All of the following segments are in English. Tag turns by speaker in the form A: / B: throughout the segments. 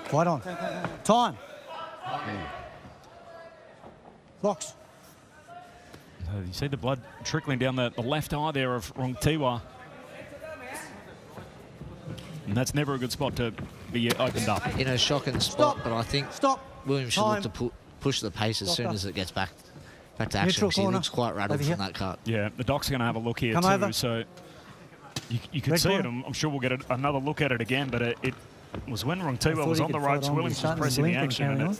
A: Fight on. Time. Box.
B: You see the blood trickling down the left eye there of Rung Tszyu. And that's never a good spot to be opened up.
C: In a shocking spot, but I think Williams should look to push the pace as soon as it gets back to action. He looks quite rattled from that cut.
B: Yeah, the doc's going to have a look here too. So you can see it. I'm sure we'll get another look at it again, but it was when Rung Tszyu was on the ropes, Williams was pressing the action. And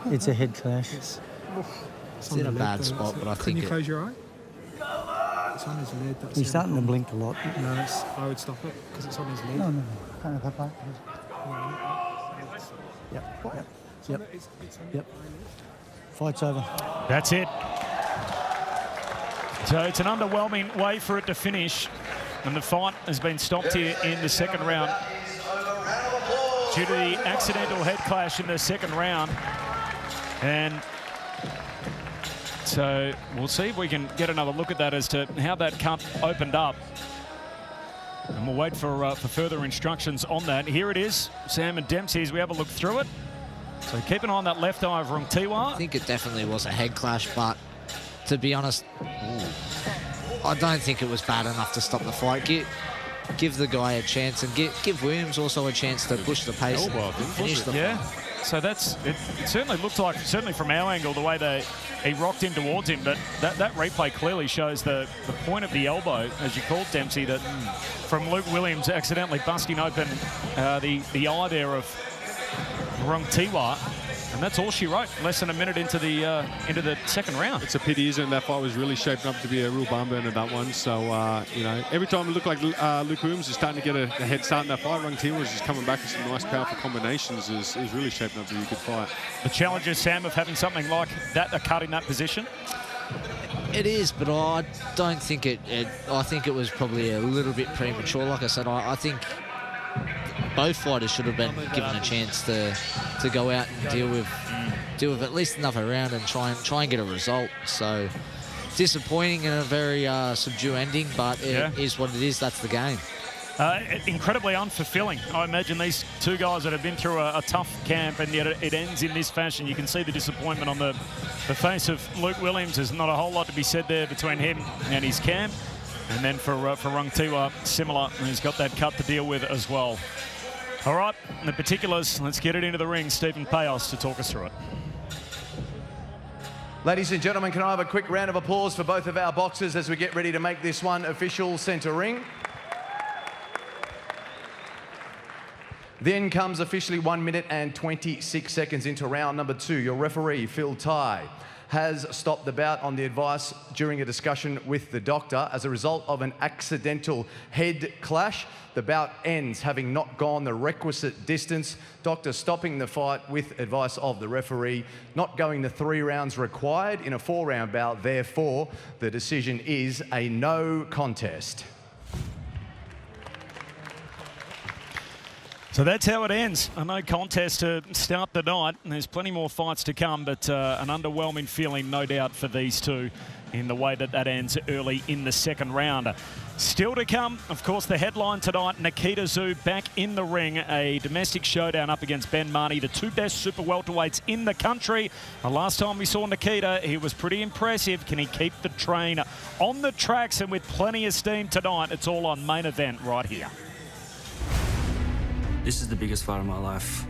A: it's a head clash.
C: It's in a bad spot, but I think
D: Can you close your eye? It's on his lid.
A: He's starting to blink a lot.
D: No, I would stop it because it's on his lid.
A: No. Can't have that. Yep. Fight's over.
B: That's it. So it's an underwhelming way for it to finish. And the fight has been stopped here in the second round due to the accidental head clash in the second round. And so we'll see if we can get another look at that as to how that cut opened up. And we'll wait for further instructions on that. Here it is, Sam and Dempsey, as we have a look through it. So keep an eye on that left eye of Rung Tszyu.
C: I think it definitely was a head clash, but to be honest, I don't think it was bad enough to stop the fight. Give the guy a chance and give Williams also a chance to push the pace and finish the fight.
B: So it certainly looked like, certainly from our angle, the way he rocked in towards him, but that replay clearly shows the point of the elbow, as you called Dempsey, that from Luke Williams accidentally busting open the eye there of Rung Tszyu. And that's all she wrote, less than a minute into the second round.
E: It's a pity, isn't it? That fight was really shaping up to be a real barn burner, that one. So, you know, every time it looked like Luke Williams is starting to get a head start in that fight, Rung Tszyu was just coming back with some nice, powerful combinations. Is really shaping up to be a good fight.
B: The challenges, Sam, of having something like that, a cut in that position?
C: It is, but I don't think I think it was probably a little bit premature. Like I said, I think both fighters should have been given a chance to go out and deal with at least another round and try and get a result. So disappointing and a very subdued ending, but it is what it is. That's the game.
B: Incredibly unfulfilling. I imagine these two guys that have been through a tough camp, and yet it ends in this fashion. You can see the disappointment on the face of Luke Williams. There's not a whole lot to be said there between him and his camp. And then for Rung Tszyu, similar, and he's got that cut to deal with as well. All right, the particulars, let's get it into the ring. Stephen Payos to talk us through it.
F: Ladies and gentlemen, can I have a quick round of applause for both of our boxers as we get ready to make this one official centre ring. Then comes officially 1 minute and 26 seconds into round number 2. Your referee, Phil Ty, has stopped the bout on the advice during a discussion with the doctor. As a result of an accidental head clash, the bout ends, having not gone the requisite distance. Doctor stopping the fight with advice of the referee, not going the 3 rounds required in a 4-round bout. Therefore, the decision is a no contest.
B: So that's how it ends. A no contest to start the night. And there's plenty more fights to come, but an underwhelming feeling, no doubt, for these two in the way that ends early in the second round. Still to come, of course, the headline tonight, Nikita Tszyu back in the ring. A domestic showdown up against Ben Mahoney, the 2 best super welterweights in the country. The last time we saw Nikita, he was pretty impressive. Can he keep the train on the tracks and with plenty of steam tonight? It's all on Main Event right here.
G: This is the biggest fight of my life.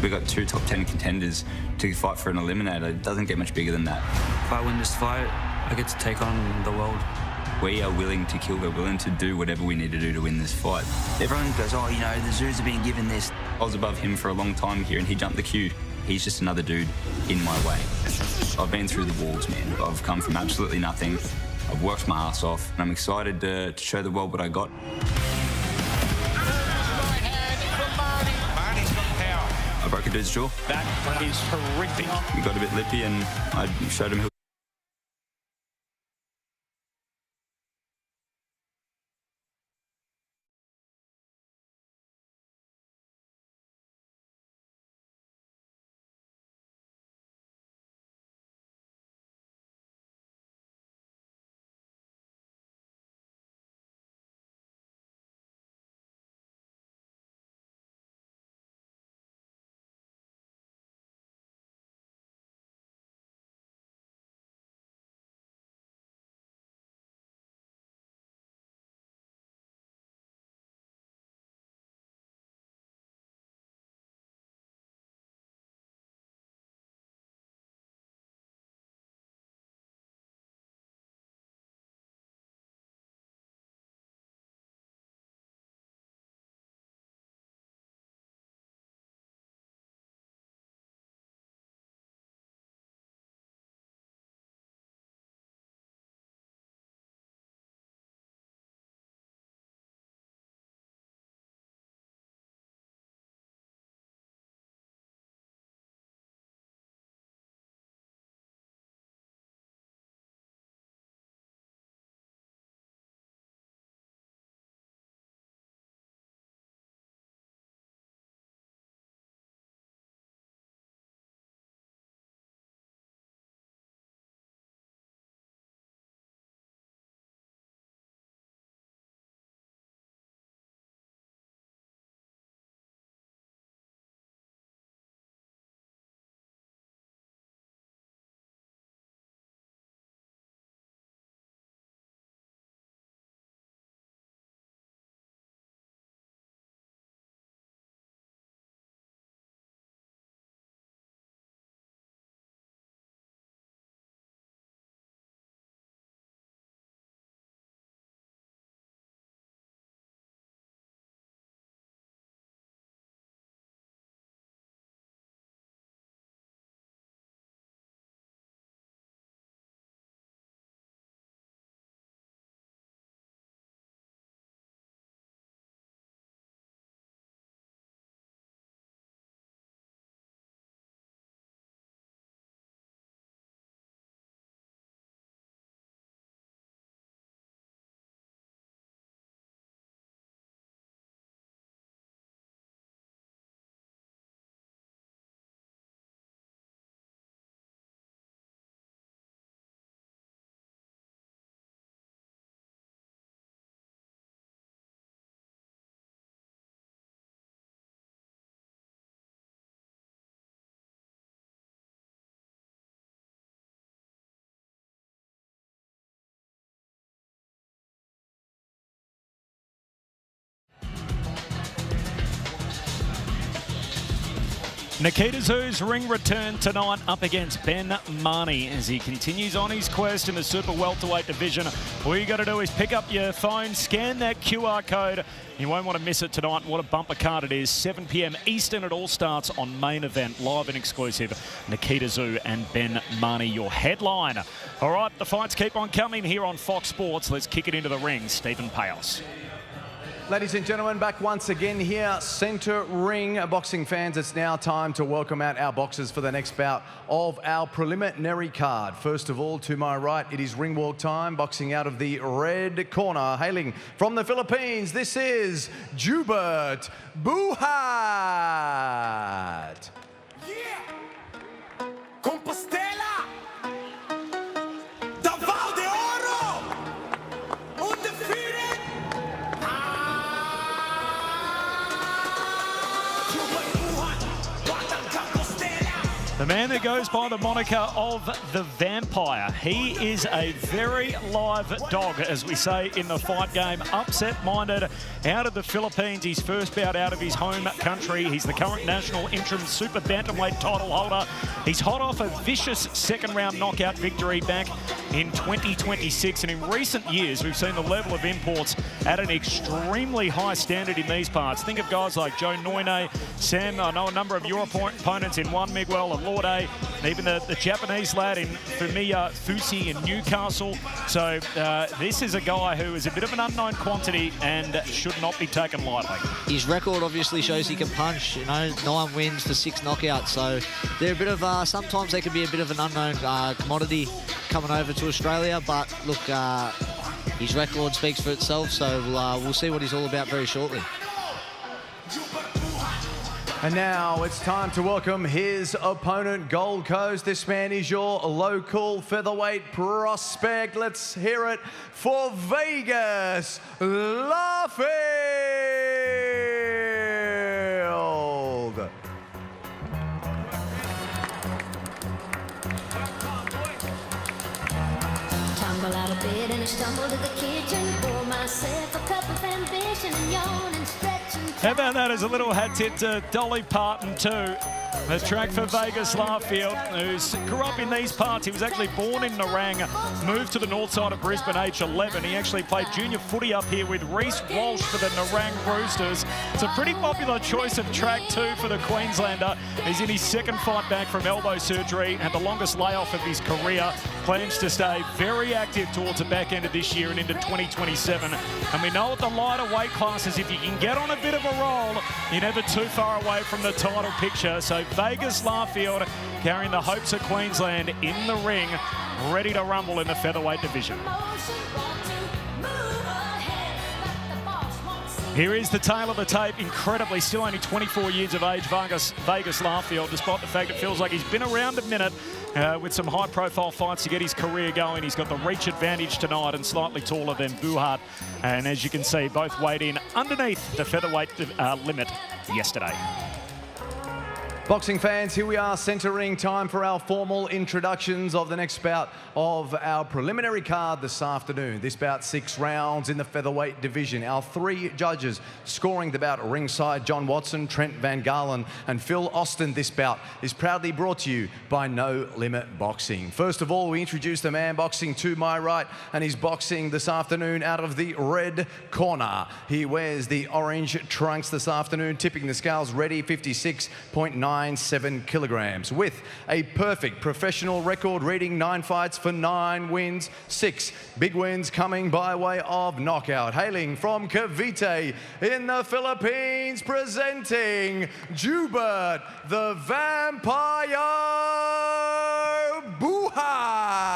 G: We've got 2 top 10 contenders to fight for an eliminator. It doesn't get much bigger than that. If I win this fight, I get to take on the world. We are willing to kill. We're willing to do whatever we need to do to win this fight. Everyone goes, oh, you know, the Tszyus are being given this. I was above him for a long time here, and he jumped the queue. He's just another dude in my way. I've been through the walls, man. I've come from absolutely nothing. I've worked my ass off, and I'm excited to show the world what I got. I broke a dude's jaw.
B: That is horrific.
G: He got a bit lippy, and I showed him who
B: Nikita Tszyu's ring return tonight up against Ben Mahoney as he continues on his quest in the super welterweight division. All you got to do is pick up your phone, scan that QR code. You won't want to miss it tonight. What a bumper card it is. 7 p.m. Eastern. It all starts on Main Event, live and exclusive. Nikita Tszyu and Ben Mahoney, your headline. All right, the fights keep on coming here on Fox Sports. Let's kick it into the ring. Stephen Payos.
F: Ladies and gentlemen, back once again here, centre ring. Boxing fans, it's now time to welcome out our boxers for the next bout of our preliminary card. First of all, to my right, it is ring walk time. Boxing out of the red corner, hailing from the Philippines, this is Jubert Buhat.
H: Yeah! Compostela! Davao de Oro! Undefeated!
B: The man that goes by the moniker of the Vampire. He is a very live dog, as we say in the fight game. Upset-minded, out of the Philippines. His first bout out of his home country. He's the current national interim super bantamweight title holder. He's hot off a vicious second-round knockout victory back in 2026. And in recent years, we've seen the level of imports at an extremely high standard in these parts. Think of guys like Joe Noine, Sam, I know a number of your opponents in Juan Miguel and Lorde, and even the Japanese lad in Fumiya Fusi in Newcastle. So this is a guy who is a bit of an unknown quantity and should not be taken lightly.
C: His record obviously shows he can punch, you know, 9 wins for 6 knockouts. So they're a bit of, sometimes they can be a bit of an unknown commodity coming over to Australia. But look, his record speaks for itself. So we'll see what he's all about very shortly.
F: And now it's time to welcome his opponent, Gold Coast. This man is your local featherweight prospect. Let's hear it for Vegas Larfield.
I: Tumble out of bed and I stumble to the kitchen, pour myself a cup of ambition and yawn and stretch.
B: How about that as a little hat tip to Dolly Parton too. The track for Vegas Larfield, who grew up in these parts. He was actually born in Nerang, moved to the north side of Brisbane age 11. He actually played junior footy up here with Reece Walsh for the Nerang Roosters. It's a pretty popular choice of track too for the Queenslander. He's in his second fight back from elbow surgery, had the longest layoff of his career. Plans to stay very active towards the back end of this year and into 2027. And we know at the lighter weight classes, if you can get on a bit of a roll, you're never too far away from the title picture. So Vegas Larfield carrying the hopes of Queensland in the ring, ready to rumble in the featherweight division. Here is the tail of the tape. Incredibly, still only 24 years of age, Vegas Larfield, despite the fact it feels like he's been around a minute with some high-profile fights to get his career going. He's got the reach advantage tonight and slightly taller than Buhat. And as you can see, both weighed in underneath the featherweight limit yesterday.
F: Boxing fans, here we are, centering time for our formal introductions of the next bout of our preliminary card this afternoon. This bout 6 rounds in the featherweight division. Our 3 judges scoring the bout ringside, John Watson, Trent Van Galen and Phil Austin. This bout is proudly brought to you by No Limit Boxing. First of all, we introduce the man boxing to my right, and he's boxing this afternoon out of the red corner. He wears the orange trunks this afternoon, tipping the scales ready, 56.97 kilograms, with a perfect professional record reading, 9 fights for 9 wins, 6 big wins coming by way of knockout. Hailing from Cavite in the Philippines, presenting Jubert the Vampire Buhat.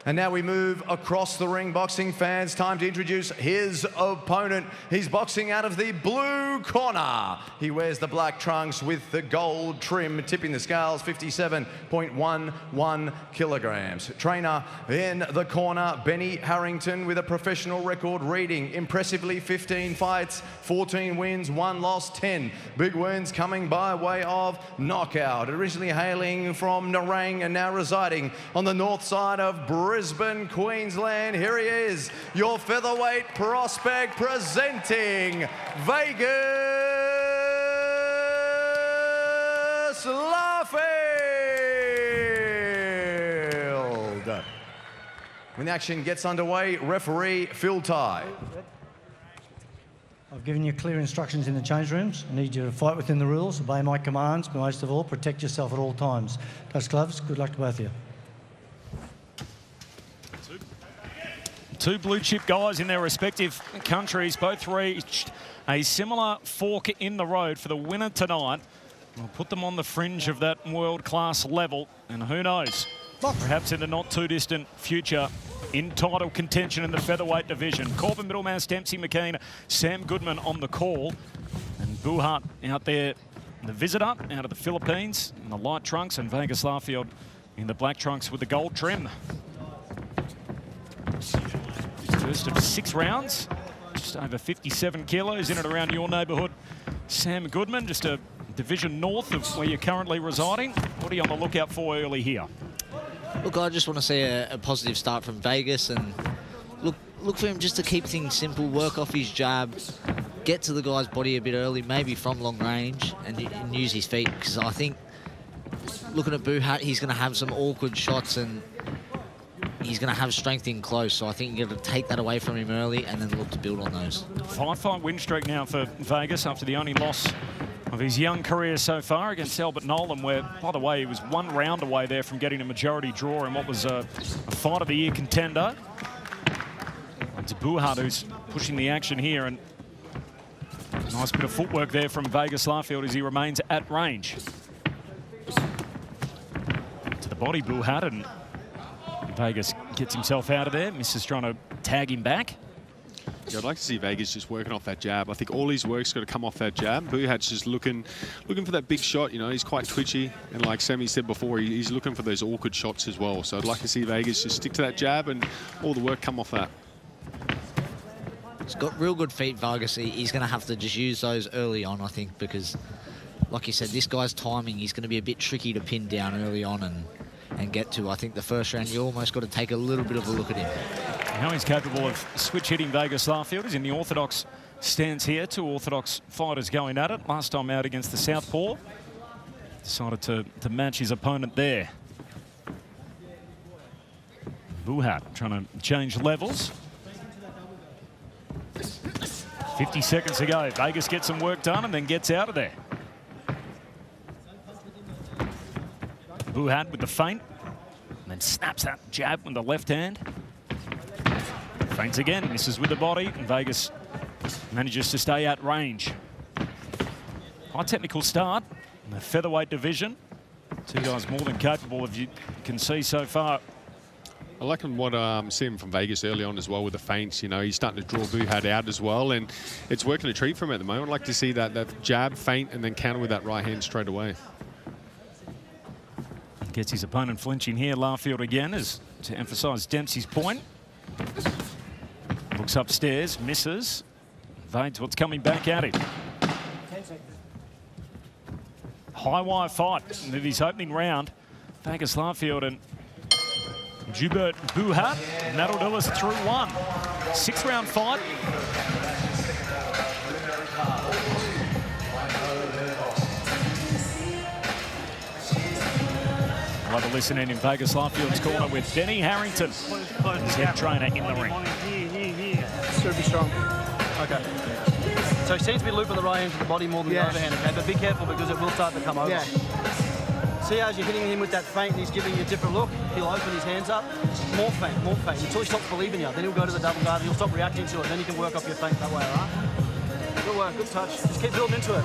F: And now we move across the ring, boxing fans. Time to introduce his opponent. He's boxing out of the blue corner. He wears the black trunks with the gold trim, tipping the scales, 57.11 kilograms. Trainer in the corner, Benny Harrington, with a professional record reading impressively 15 fights, 14 wins, 1 loss, 10 big wins coming by way of knockout. Originally hailing from Nerang and now residing on the north side of Brisbane Brisbane, Queensland. Here he is, your featherweight prospect, presenting Vegas Larfield. When the action gets underway, referee Phil Tye.
A: I've given you clear instructions in the change rooms. I need you to fight within the rules, obey my commands, but most of all, protect yourself at all times. Touch gloves. Good luck to both of you.
B: Two blue chip guys in their respective countries, both reached a similar fork in the road for the winner tonight. We'll put them on the fringe of that world-class level, and who knows, perhaps in the not too distant future, in title contention in the featherweight division. Corbin Middlemass, Dempsey McKean, Sam Goodman on the call, and Buhat out there, the visitor out of the Philippines in the light trunks, and Vegas Larfield in the black trunks with the gold trim. First of 6 rounds, just over 57 kilos, in and around your neighbourhood. Sam Goodman, just a division north of where you're currently residing. What are you on the lookout for early here?
C: Look, I just want to see a positive start from Vegas, and look for him just to keep things simple, work off his jab, get to the guy's body a bit early, maybe from long range, and use his feet, because I think, looking at Buhat, he's going to have some awkward shots, and he's going to have strength in close, so I think you've got to take that away from him early and then look to build on those. 5-fight
B: win streak now for Vegas after the only loss of his young career so far against Albert Nolan, where, by the way, he was 1 round away there from getting a majority draw in what was a fight of the year contender. It's Buhat who's pushing the action here, and nice bit of footwork there from Vegas Larfield as he remains at range. To the body, Buhat, and Vegas gets himself out of there. Misses trying to tag him back.
E: Yeah, I'd like to see Vegas just working off that jab. I think all his work's got to come off that jab. Buhat's just looking for that big shot. You know, he's quite twitchy, and like Sammy said before, he's looking for those awkward shots as well. So I'd like to see Vegas just stick to that jab and all the work come off that.
C: He's got real good feet, Vargas. He's going to have to just use those early on, I think, because, like you said, this guy's timing, he's going to be a bit tricky to pin down early on and get to. I think the first round, you almost got to take a little bit of a look at him.
B: How he's capable of switch hitting Vegas Larfield is in the orthodox stance here. 2 orthodox fighters going at it. Last time out against the southpaw. Decided to match his opponent there. Buhat trying to change levels. 50 seconds to go. Vegas gets some work done and then gets out of there. Buhat with the feint, and then snaps that jab with the left hand. Feints again, misses with the body, and Vegas manages to stay at range. High technical start in the featherweight division. 2 guys more than capable, as you can see so far.
E: I like what I'm seeing from Vegas early on as well with the feints. You know, he's starting to draw Buhat out as well, and it's working a treat for him at the moment. I'd like to see that jab, feint, and then counter with that right hand straight away.
B: Gets his opponent flinching here. Larfield again, as to emphasise Dempsey's point. Looks upstairs, misses. Evades what's coming back at him. High wire fight with his opening round. Vegas Larfield and Jubert Buhat, and that'll do us through 1. 6-round fight. We'll have a listen in Vegas Larfield's corner with Benny Harrington, his head trainer in the ring.
J: It's got to be strong. Okay. So he seems to be looping the right hand to the body more than the overhand, okay? But be careful because it will start to come over. Yeah. See how as you're hitting him with that feint and he's giving you a different look? He'll open his hands up. More feint, until he stops believing you. Then he'll go to the double guard and he'll stop reacting to it. Then you can work off your feint that way, all right? Good work, good touch. Just keep building into it.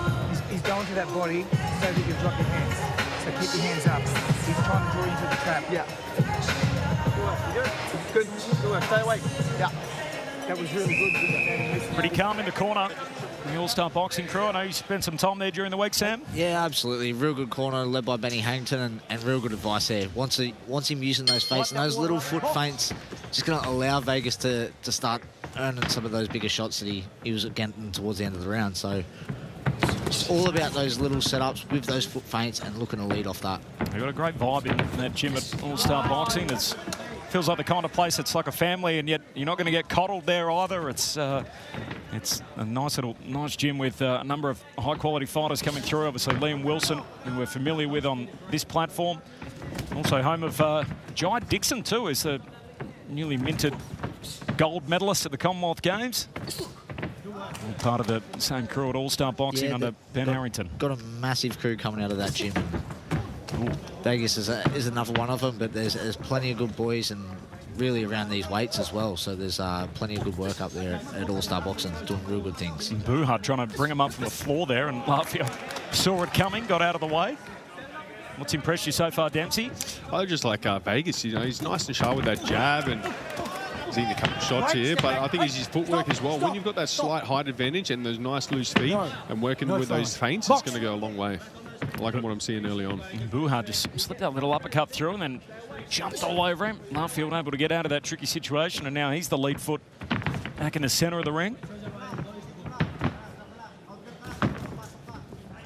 K: He's going to that body so that you can drop your hands. So keep your hands up. He's trying to draw you into the trap.
J: Yeah. Good work. You good? Good work. Stay awake. Yeah.
K: That was really good.
B: Pretty calm in the corner. The All-Star Boxing crew. I know you spent some time there during the week, Sam.
C: Yeah, absolutely. Real good corner led by Benny Harrington, and real good advice there. Once him using those feints and those little foot feints, just going to allow Vegas to start earning some of those bigger shots that he was getting towards the end of the round. So it's all about those little setups with those foot feints and looking to lead off that.
B: They've got a great vibe in that gym at All-Star Boxing. There's feels like the kind of place that's like a family, and yet you're not going to get coddled there either. It's a nice gym with a number of high-quality fighters coming through. Obviously, Liam Wilson, who we're familiar with on this platform. Also home of Jai Dixon, too, is the newly minted gold medalist at the Commonwealth Games. All part of the same crew at All-Star Boxing under Ben Harrington.
C: Got a massive crew coming out of that gym. Vegas is another one of them, but there's plenty of good boys and really around these weights as well. So there's plenty of good work up there at All-Star Boxing, doing real good things.
B: Buhat trying to bring him up from the floor there, and Larfield saw it coming, got out of the way. What's impressed you so far, Dempsey?
E: I just like Vegas. You know, he's nice and sharp with that jab, and he's eating a couple of shots here, but I think it's his footwork as well. When you've got that slight height advantage and those nice loose feet and working with those feints, it's going to go a long way. I like what I'm seeing early on.
B: Buhat just slipped that little uppercut through and then jumped all over him. Larfield able to get out of that tricky situation, and now he's the lead foot back in the center of the ring.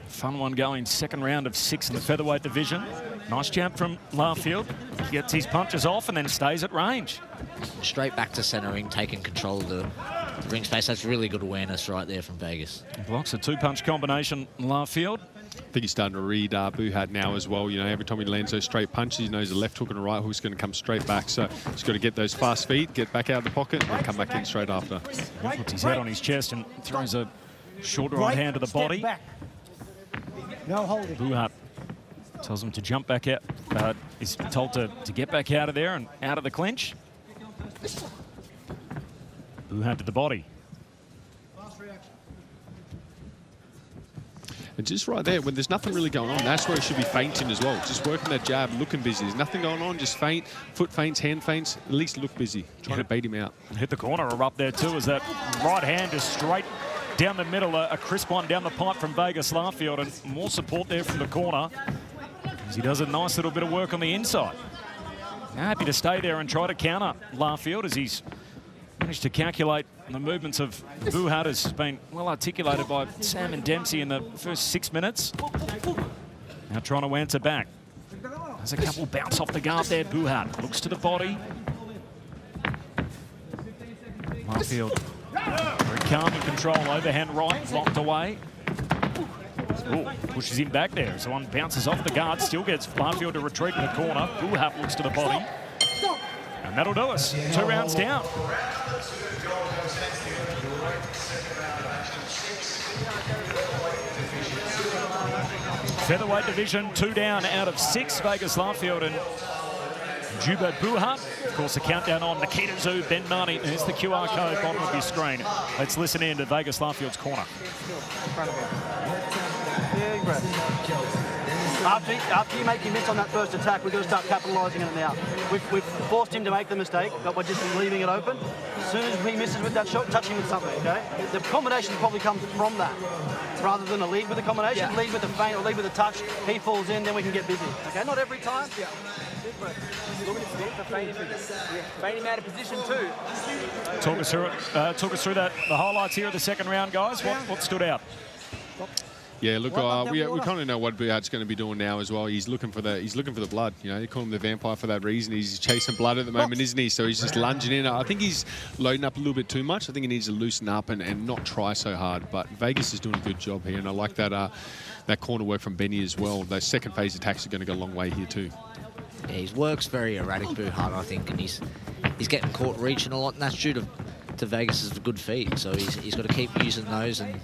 B: Fun one going, second round of 6 in the featherweight division. Nice jab from Larfield. Gets his punches off and then stays at range.
C: Straight back to centering, taking control of the ring space. That's really good awareness right there from Vegas.
B: Blocks a 2-punch combination, Larfield.
E: I think he's starting to read Buhat now as well. You know, every time he lands those straight punches, he knows the left hook and a right hook's going to come straight back. So he's got to get those fast feet, get back out of the pocket, and then come back in straight after.
B: He puts his head on his chest and throws a short right hand to the body.
K: No holding.
B: Buhat tells him to jump back out. He's told to get back out of there and out of the clinch. Buhat to the body.
E: And just right there, when there's nothing really going on, that's where he should be feinting as well. Just working that jab, looking busy. There's nothing going on, just feint, foot feints, hand feints, at least look busy, trying to bait him out.
B: Hit the corner up there too, as that right hand just straight down the middle, a crisp one down the pipe from Vegas Larfield, and more support there from the corner as he does a nice little bit of work on the inside. Now happy to stay there and try to counter Larfield as he's managed to calculate the movements of Buhat, has been well articulated by Sam and Dempsey in the first 6 minutes. Now trying to answer back. There's a couple bounce off the guard there. Buhat looks to the body. Larfield very calm and control. Overhand right, blocked away. Ooh, pushes him back there. So one bounces off the guard, still gets Larfield to retreat in the corner. Buhat looks to the body. And that'll do us. 2 rounds down. Featherweight division, 2 down out of 6. Vegas Larfield and Juba Buhat. Of course, the countdown on Nikita Tszyu, Ben Mahoney. There's the QR code bottom of your screen. Let's listen in to Vegas Larfield's corner.
J: After you make your miss on that first attack, we've got to start capitalising on it now. We've forced him to make the mistake, but we're just leaving it open. As soon as he misses with that shot, touch him with something, okay? The combination probably comes from that, rather than a lead with a combination. Yeah. Lead with a feint or lead with a touch. He falls in, then we can get busy. Okay, not every time. Yeah. Look at his feet, feint him out of position too.
B: Talk us through it. Talk us through that. The highlights here of the second round, guys. What stood out?
E: Yeah, look, we kind of know what Buhat's going to be doing now as well. He's looking for the blood. You know, they call him the vampire for that reason. He's chasing blood at the moment, isn't he? So he's just lunging in. I think he's loading up a little bit too much. I think he needs to loosen up and not try so hard. But Vegas is doing a good job here, and I like that that corner work from Benny as well. Those second phase attacks are going to go a long way here too.
C: Yeah, his work's very erratic, Buhat, I think, and he's getting caught reaching a lot, and that's due to Vegas's good feet. So he's got to keep using those, and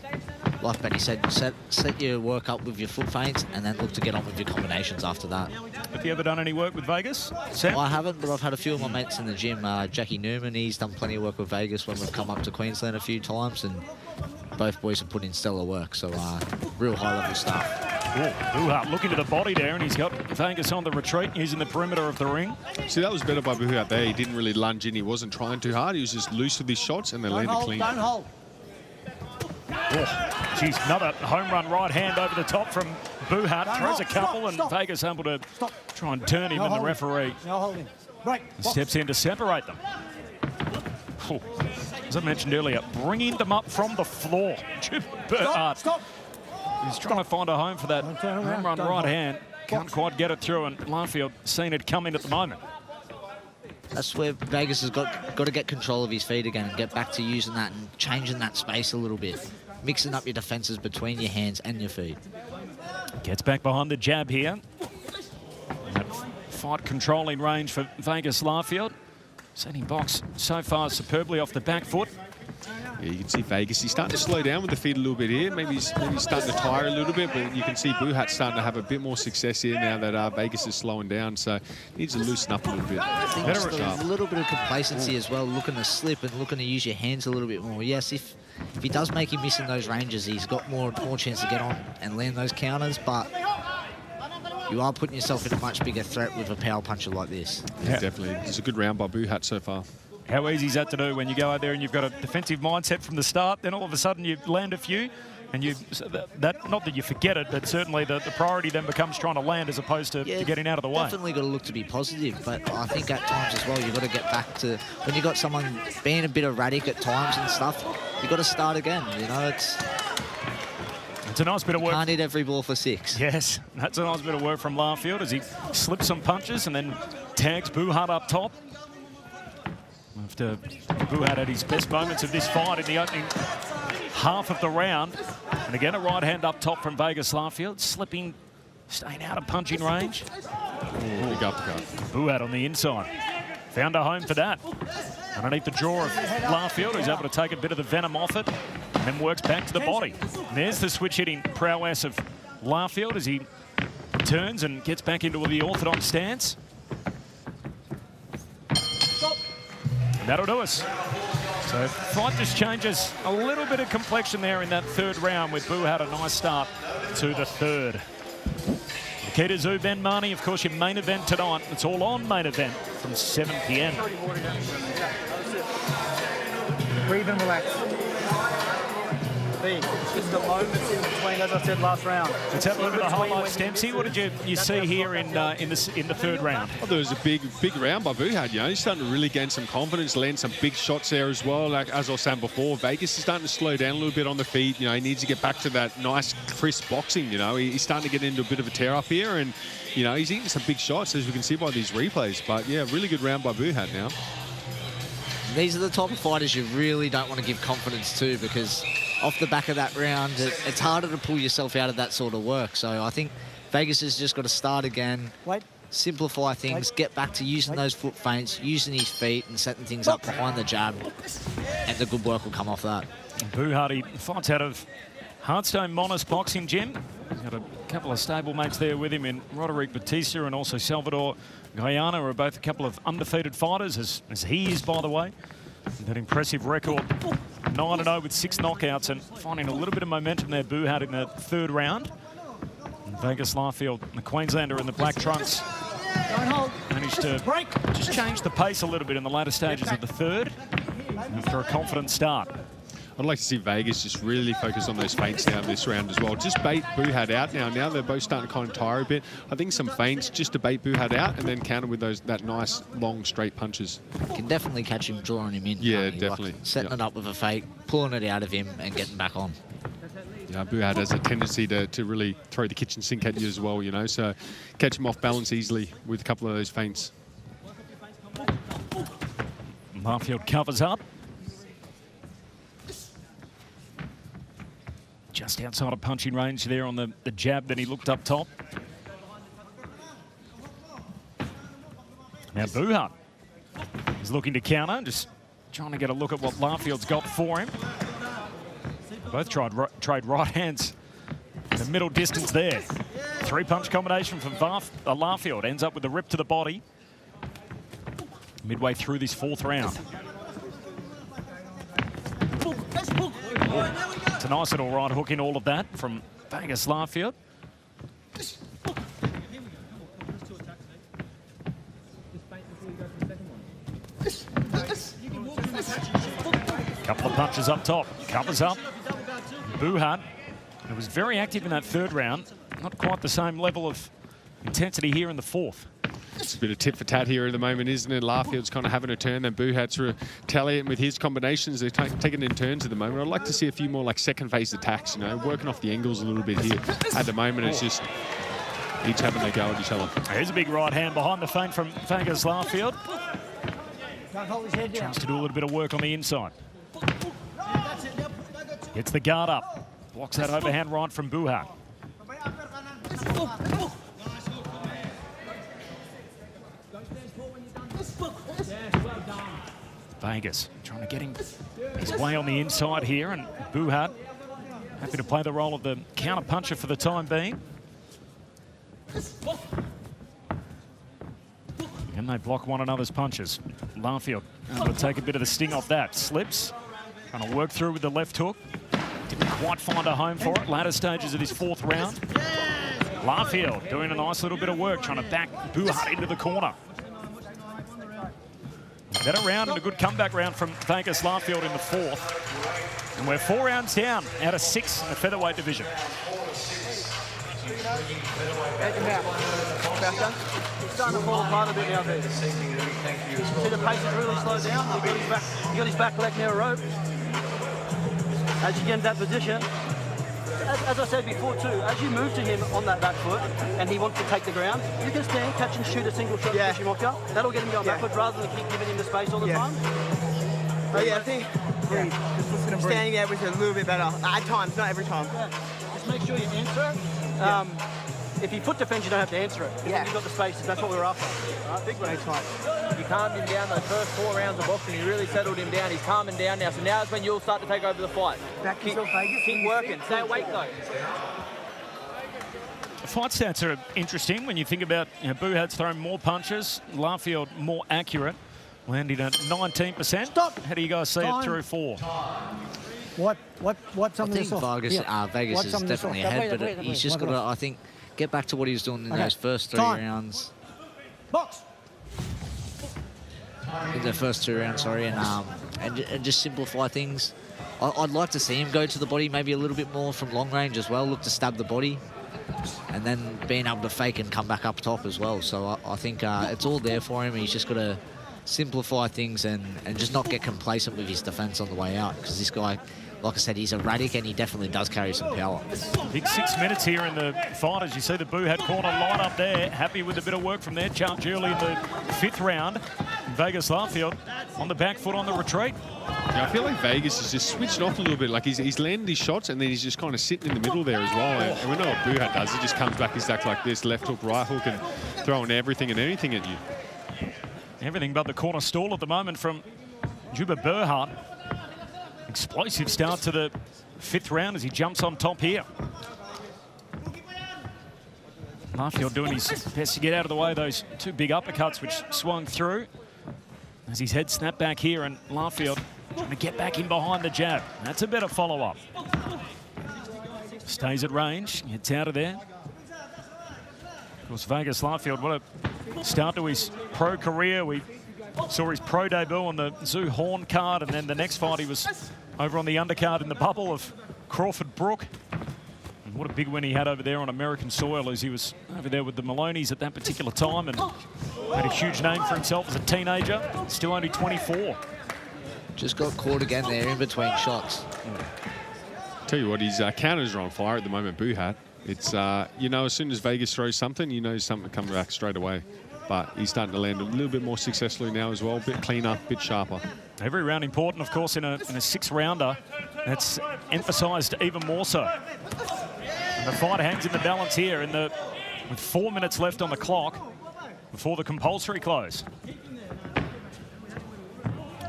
C: like Benny said, set your work up with your foot feints and then look to get on with your combinations after that.
B: Have you ever done any work with Vegas, Sam?
C: I haven't, but I've had a few of my mates in the gym. Jackie Newman, he's done plenty of work with Vegas when we've come up to Queensland a few times, and both boys have put in stellar work. So real high-level stuff.
B: Buhat looking to the body there, and he's got Vegas on the retreat using the perimeter of the ring.
E: See, that was better by Buhat there. He didn't really lunge in. He wasn't trying too hard. He was just loose with his shots, and they landed clean.
K: Don't hold.
B: Oh, geez, another home run right hand over the top from Buhat. Throws a couple, and Vegas able to try and turn him, and the referee steps in to separate them. Oh, as I mentioned earlier, bringing them up from the floor. Buhat. He's trying to find a home for that home run right hand. Can't quite get it through, and Larfield seeing it come in at the moment.
C: that's where Vegas has got to get control of his feet again and get back to using that and changing that space a little bit, mixing up your defences between your hands and your feet.
B: Gets back behind the jab here. That fight controlling range for Vegas Larfield. Setting box so far superbly off the back foot.
E: Yeah, you can see Vegas. He's starting to slow down with the feet a little bit here. Maybe he's starting to tire a little bit, but you can see Buhat's starting to have a bit more success here now that Vegas is slowing down. So he needs to loosen up a little bit.
C: I think just a little bit of complacency as well, looking to slip and looking to use your hands a little bit more. Yes, if he does make him miss in those ranges, he's got more chance to get on and land those counters, but you are putting yourself in a much bigger threat with a power puncher like this.
E: Yeah, definitely. It's a good round by Buhat so far.
B: How easy is that to do when you go out there and you've got a defensive mindset from the start, then all of a sudden you land a few, and not that you forget it, but certainly the priority then becomes trying to land as opposed to getting out of the way.
C: Definitely got to look to be positive, but I think at times as well you've got to get back to, when you've got someone being a bit erratic at times and stuff, you've got to start again, you know.
B: It's a nice bit of work.
C: Can't hit every ball for 6.
B: Yes, that's a nice bit of work from Larfield as he slips some punches and then tags Buhat up top. After Buhat had his best moments of this fight in the opening half of the round. And again, a right hand up top from Vegas Larfield, slipping, staying out of punching range.
E: Big uppercut.
B: Buhat on the inside. Found a home for that. Underneath the jaw of Larfield, who's able to take a bit of the venom off it and then works back to the body. And there's the switch hitting prowess of Larfield as he turns and gets back into the orthodox stance. And that'll do us. So fight just changes a little bit of complexion there in that third round with Buhat a nice start to the third. Nikita Tszyu, Ben Mahoney, of course, your main event tonight. It's all on main event from 7 p.m.
K: Breathe and relax.
J: Just the moments in between, as I said last round.
B: Let's have a look at the highlights, Dempsey. What did you see here in the third round?
E: Well, there was a big round by Buhat. You know, he's starting to really gain some confidence, land some big shots there as well. Like as I was saying before, Vegas is starting to slow down a little bit on the feet. You know, he needs to get back to that nice, crisp boxing. You know, he's starting to get into a bit of a tear up here, and you know, he's eating some big shots as we can see by these replays. But yeah, really good round by Buhat now.
C: These are the type of fighters you really don't want to give confidence to, because off the back of that round, it's harder to pull yourself out of that sort of work. So I think Vegas has just got to start again, simplify things, get back to using those foot feints, using his feet and setting things up behind the jab, and the good work will come off that.
B: Buhat, he fights out of Heartstone Monas Boxing Gym. He's got a couple of stablemates there with him in Roderick Batista and also Salvador Guyana, who are both a couple of undefeated fighters, as he is, by the way. That impressive record, 9-0 with 6 knockouts, and finding a little bit of momentum there, Buhat, in the third round. And Vegas Larfield, the Queenslander in the black trunks, managed to just change the pace a little bit in the latter stages of the third after a confident start.
E: I'd like to see Vegas just really focus on those feints now this round as well. Just bait Buhat out now. Now they're both starting to kind of tire a bit. I think some feints just to bait Buhat out and then counter with that nice, long, straight punches.
C: You can definitely catch him drawing him in.
E: Yeah, definitely.
C: Like setting it up with a fake, pulling it out of him and getting back on.
E: Yeah, Buhat has a tendency to really throw the kitchen sink at you as well, you know, so catch him off balance easily with a couple of those feints.
B: Larfield covers up. Just outside of punching range there on the jab that he looked up top. Now Buhat is looking to counter, just trying to get a look at what Larfield's got for him. Both trade right hands in the middle distance there. 3-punch combination from Larfield, ends up with a rip to the body midway through this fourth round. It's a nice little right hook in all of that from Vegas Larfield. Couple of punches up top, covers up. Buhat, who was very active in that third round, not quite the same level of intensity here in the fourth.
E: It's a bit of tit for tat here at the moment, isn't it? Larfield's kind of having a turn, then Buhat's retaliating with his combinations. They're taking in turns at the moment. I'd like to see a few more like second phase attacks, you know, working off the angles a little bit here. At the moment, it's just each having a go at each other.
B: Here's a big right hand behind the feint from Vegas Larfield. Tries to do a little bit of work on the inside. Gets the guard up. Blocks that overhand right from Buhat. Vegas trying to get him his way on the inside here, and Buhat happy to play the role of the counter puncher for the time being. And they block one another's punches. Larfield able to take a bit of the sting off that. Slips, trying to work through with the left hook. Didn't quite find a home for it. Latter stages of this fourth round. Larfield doing a nice little bit of work, trying to back Buhat into the corner. Better round and a good comeback round from Vegas Larfield in the fourth. And we're 4 rounds down out of 6 in the featherweight division.
J: He's starting to fall apart a bit now, there. See the pace has really slowed down. He got his back leg near a rope. As you get in that position, as I said before too, as you move to him on that back foot and he wants to take the ground, you can stand, catch and shoot a single shot to Shimoka. That'll get him going backwards rather than keep giving him the space all the time.
K: Oh yeah, I think standing there was a little bit better. At times, not every time.
J: Just make sure you answer. If he foot defends, you don't have to answer it. Because you've got the spaces, that's what we're after. Right, big one.
L: You calmed him down those first 4 rounds of boxing. You really settled him down. He's calming down now. So now is when you'll start to take over the fight. Keep working. Stay awake though.
B: The fight stats are interesting when you think about Buhat's thrown more punches, Larfield more accurate, landing at 19%.
A: Stop.
B: How do you guys see it through 4?
A: What's some
C: I think Vegas is definitely ahead, but he's just got to, I think, get back to what he was doing in those first 3 rounds.
A: Box.
C: In the first 2 rounds, sorry, and just simplify things. I'd like to see him go to the body maybe a little bit more from long range as well, look to stab the body, and then being able to fake and come back up top as well. So I think it's all there for him. He's just got to simplify things and just not get complacent with his defense on the way out, because this guy, like I said, he's erratic and he definitely does carry some power.
B: Big 6 minutes here in the fight, as you see the Buhat corner line up there. Happy with a bit of work from their charge early in the 5th round. Vegas Larfield on the back foot on the retreat.
E: Yeah, I feel like Vegas has just switched off a little bit. Like he's landed his shots and then he's just kind of sitting in the middle there as well. And we know what Buhat does. He just comes back his stack like this, left hook, right hook, and throwing everything and anything at you.
B: Everything but the corner stall at the moment from Juba Berhart. Explosive start to the 5th round as he jumps on top here. Larfield doing his best to get out of the way of those 2 big uppercuts which swung through. As his head snapped back here, and Larfield trying to get back in behind the jab. That's a better follow-up. Stays at range, gets out of there. Of course, Vegas Larfield, what a start to his pro career. We saw his pro debut on the Zoo Horn card, and then the next fight he was over on the undercard in the bubble of Crawford Brook. And what a big win he had over there on American soil, as he was over there with the Maloneys at that particular time and made a huge name for himself as a teenager, still only 24.
C: Just got caught again there in between shots.
E: Tell you what, his counters are on fire at the moment, Buhat. It's, you know, as soon as Vegas throws something, you know something coming back straight away. But he's starting to land a little bit more successfully now as well, a bit cleaner, a bit sharper. Every round important, of course, in a 6-rounder. That's emphasised even more so. And the fight hangs in the balance here with 4 minutes left on the clock before the compulsory close.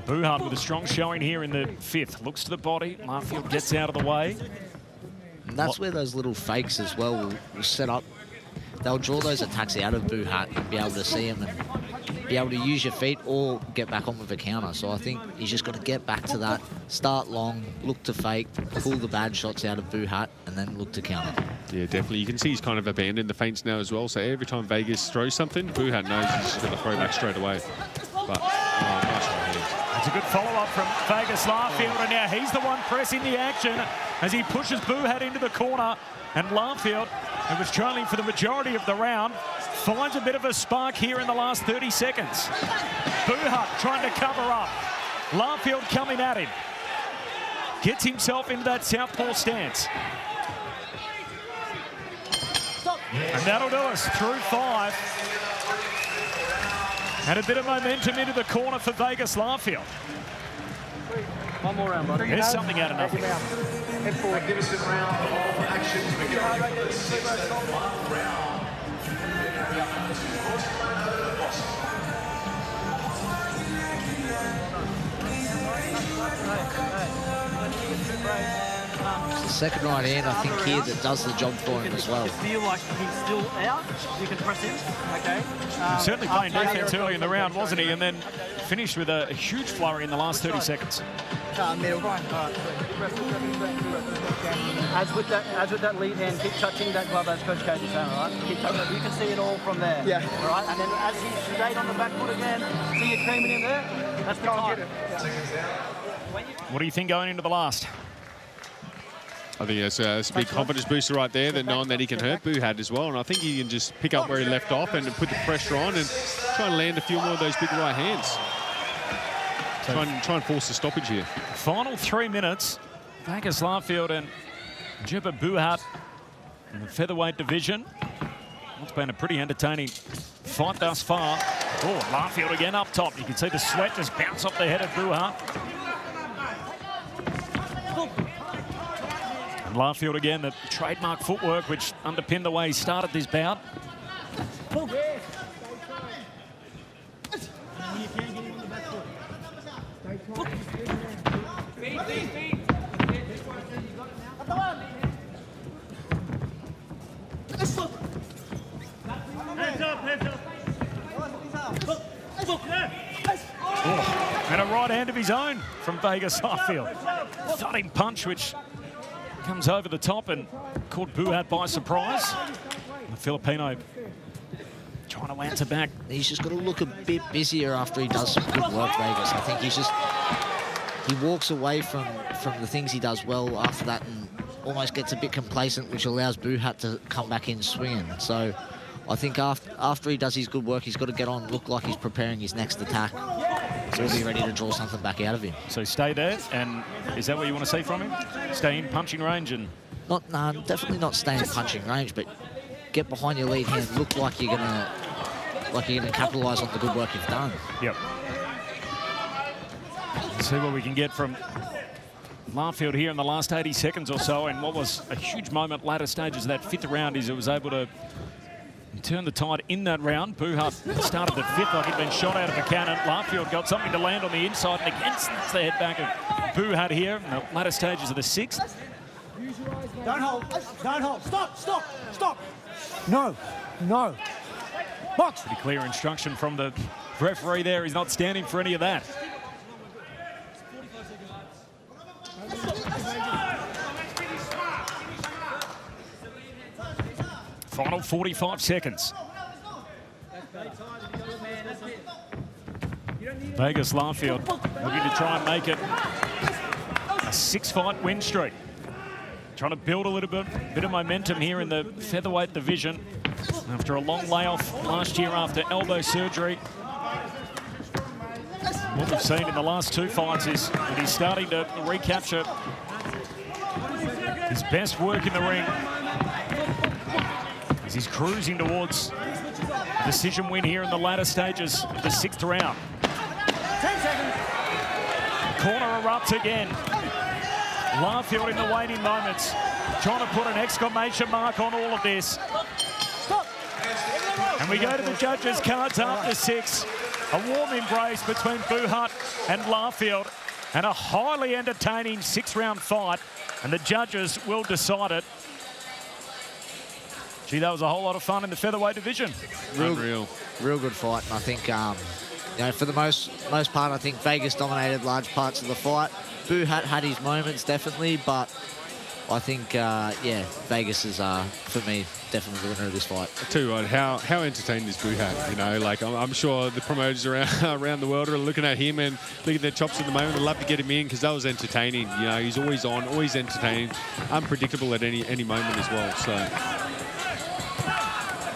E: Buhat with a strong showing here in the 5th. Looks to the body, Larfield gets out of the way.
C: And that's where those little fakes as well will set up. They'll draw those attacks out of Buhat and be able to see him and be able to use your feet or get back on with a counter. So I think he's just got to get back to that, start long, look to fake, pull the bad shots out of Buhat, and then look to counter. Yeah, definitely. You can see he's kind of abandoned the feints now as well. So every time Vegas throws something, Buhat knows he's just going to throw back straight away. But nice right here.
B: It's a good follow-up from Vegas Larfield, and now he's the one pressing the action as he pushes Buhat into the corner. And Larfield, who was trailing for the majority of the round, finds a bit of a spark here in the last 30 seconds. Buhat trying to cover up. Larfield coming at him. Gets himself into that southpaw stance. And that'll do us through 5. And a bit of momentum into the corner for Vegas Larfield.
J: One more round, buddy.
B: There's something out of nothing.
K: Head forward.
F: Magnificent round of actions. We're going to the sixth and final round.
C: It's the second right hand, I think, here that does the job for him as well.
J: You feel like he's still out, you can press him, okay?
B: He's certainly playing defense early in the round, wasn't he? And then finished with a huge flurry in the last 30 seconds.
K: Middle.
J: As with that lead hand, keep touching that glove, as Coach Cage is saying, all right? Keep touching. You can see it all from there.
K: Yeah.
J: All right, and then as he stayed on the back foot again, see you creaming in there? That's the time.
B: What do you think going into the last?
E: I think it's a big confidence booster right there, that knowing that he can hurt Buhat as well. And I think he can just pick up where he left off and put the pressure on and try and land a few more of those big right hands. Try and force the stoppage here.
B: Final 3 minutes. Vegas Larfield and Jibba Buhat in the featherweight division. It's been a pretty entertaining fight thus far. Oh, Larfield again up top. You can see the sweat just bounce off the head of Buhat. And Larfield again, the trademark footwork which underpinned the way he started this bout. Oh, and a right hand of his own from Vegas Larfield. Thudding punch which comes over the top and caught Buhat by surprise. The Filipino trying to answer back.
C: He's just got to look a bit busier after he does some good work, Vegas. I think he walks away from the things he does well after that and almost gets a bit complacent, which allows Buhat to come back in swinging. So I think after he does his good work, he's got to get on, look like he's preparing his next attack. So he'll be ready to draw something back out of him.
B: So stay there, and is that what you want to see from him? Stay in punching range and...
C: definitely not stay in punching range, but get behind your lead hand, look like you're gonna capitalise on the good work you've done.
B: Yep. Let's see what we can get from Larfield here in the last 80 seconds or so, and what was a huge moment latter stages of that fifth round is it was able to turn the tide in that round. Buhat started the fifth like he'd been shot out of a cannon. Larfield got something to land on the inside and again snaps the head back of Buhat here in the latter stages of the sixth.
K: Don't hold. Don't hold. Stop. Stop. Stop. No. No. Box.
B: Pretty clear instruction from the referee there. He's not standing for any of that. Final 45 seconds. Vegas Larfield looking to try and make it a 6-fight win streak. Trying to build a little bit of momentum here in the featherweight division after a long layoff last year after elbow surgery. What we've seen in the last 2 fights is that he's starting to recapture his best work in the ring. As he's cruising towards a decision win here in the latter stages of the 6th round.
K: 10 seconds.
B: Corner erupts again. Larfield in the waning moments, trying to put an exclamation mark on all of this.
K: Stop.
B: And we go to the judges' cards after 6. A warm embrace between Buhat and Larfield, and a highly entertaining 6-round fight. And the judges will decide it. Gee, that was a whole lot of fun in the featherweight division.
C: Real good fight. And I think, for the most part, I think Vegas dominated large parts of the fight. Buhat had his moments, definitely, but I think, Vegas is, for me, definitely the winner of this fight.
E: I tell you what, how entertaining is Buhat? You know, like I'm sure the promoters around the world are looking at him and looking at their chops at the moment. I'd love to get him in because that was entertaining. You know, he's always on, always entertaining, unpredictable at any moment as well. So.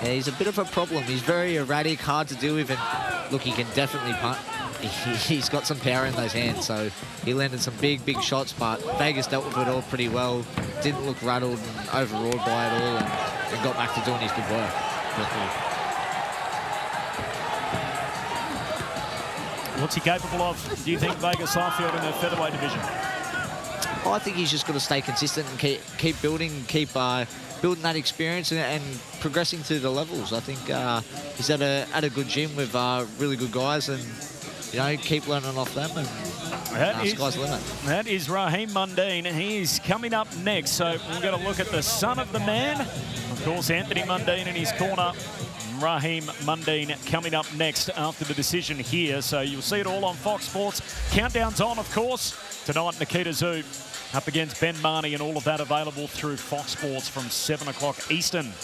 C: Yeah, he's a bit of a problem. He's very erratic, hard to deal with, and look, he can definitely punt. He's got some power in those hands, so he landed some big shots, but Vegas dealt with it all pretty well. Didn't look rattled and overawed by it all, and got back to doing his good work.
B: What's he capable of, do you think, Vegas Larfield in the featherweight division?
C: I think he's just got to stay consistent and keep building, keep building that experience and progressing through the levels. I think he's at a good gym with really good guys, and you know, keep learning off them. And sky's the limit.
B: That is Raheem Mundine. He's coming up next, so we're going to look at the son of the man. Of course, Anthony Mundine in his corner. Raheem Mundine coming up next after the decision here. So you'll see it all on Fox Sports. Countdown's on, of course. Tonight, Nikita Tszyu up against Ben Mahoney, and all of that available through Fox Sports from 7 o'clock Eastern.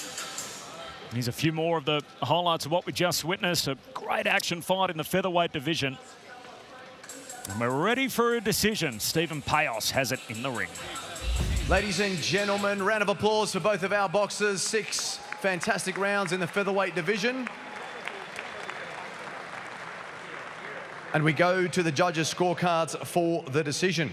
B: Here's a few more of the highlights of what we just witnessed. A great action fight in the featherweight division. And we're ready for a decision. Stephen Payos has it in the ring.
F: Ladies and gentlemen, round of applause for both of our boxers. 6 fantastic rounds in the featherweight division. And we go to the judges' scorecards for the decision.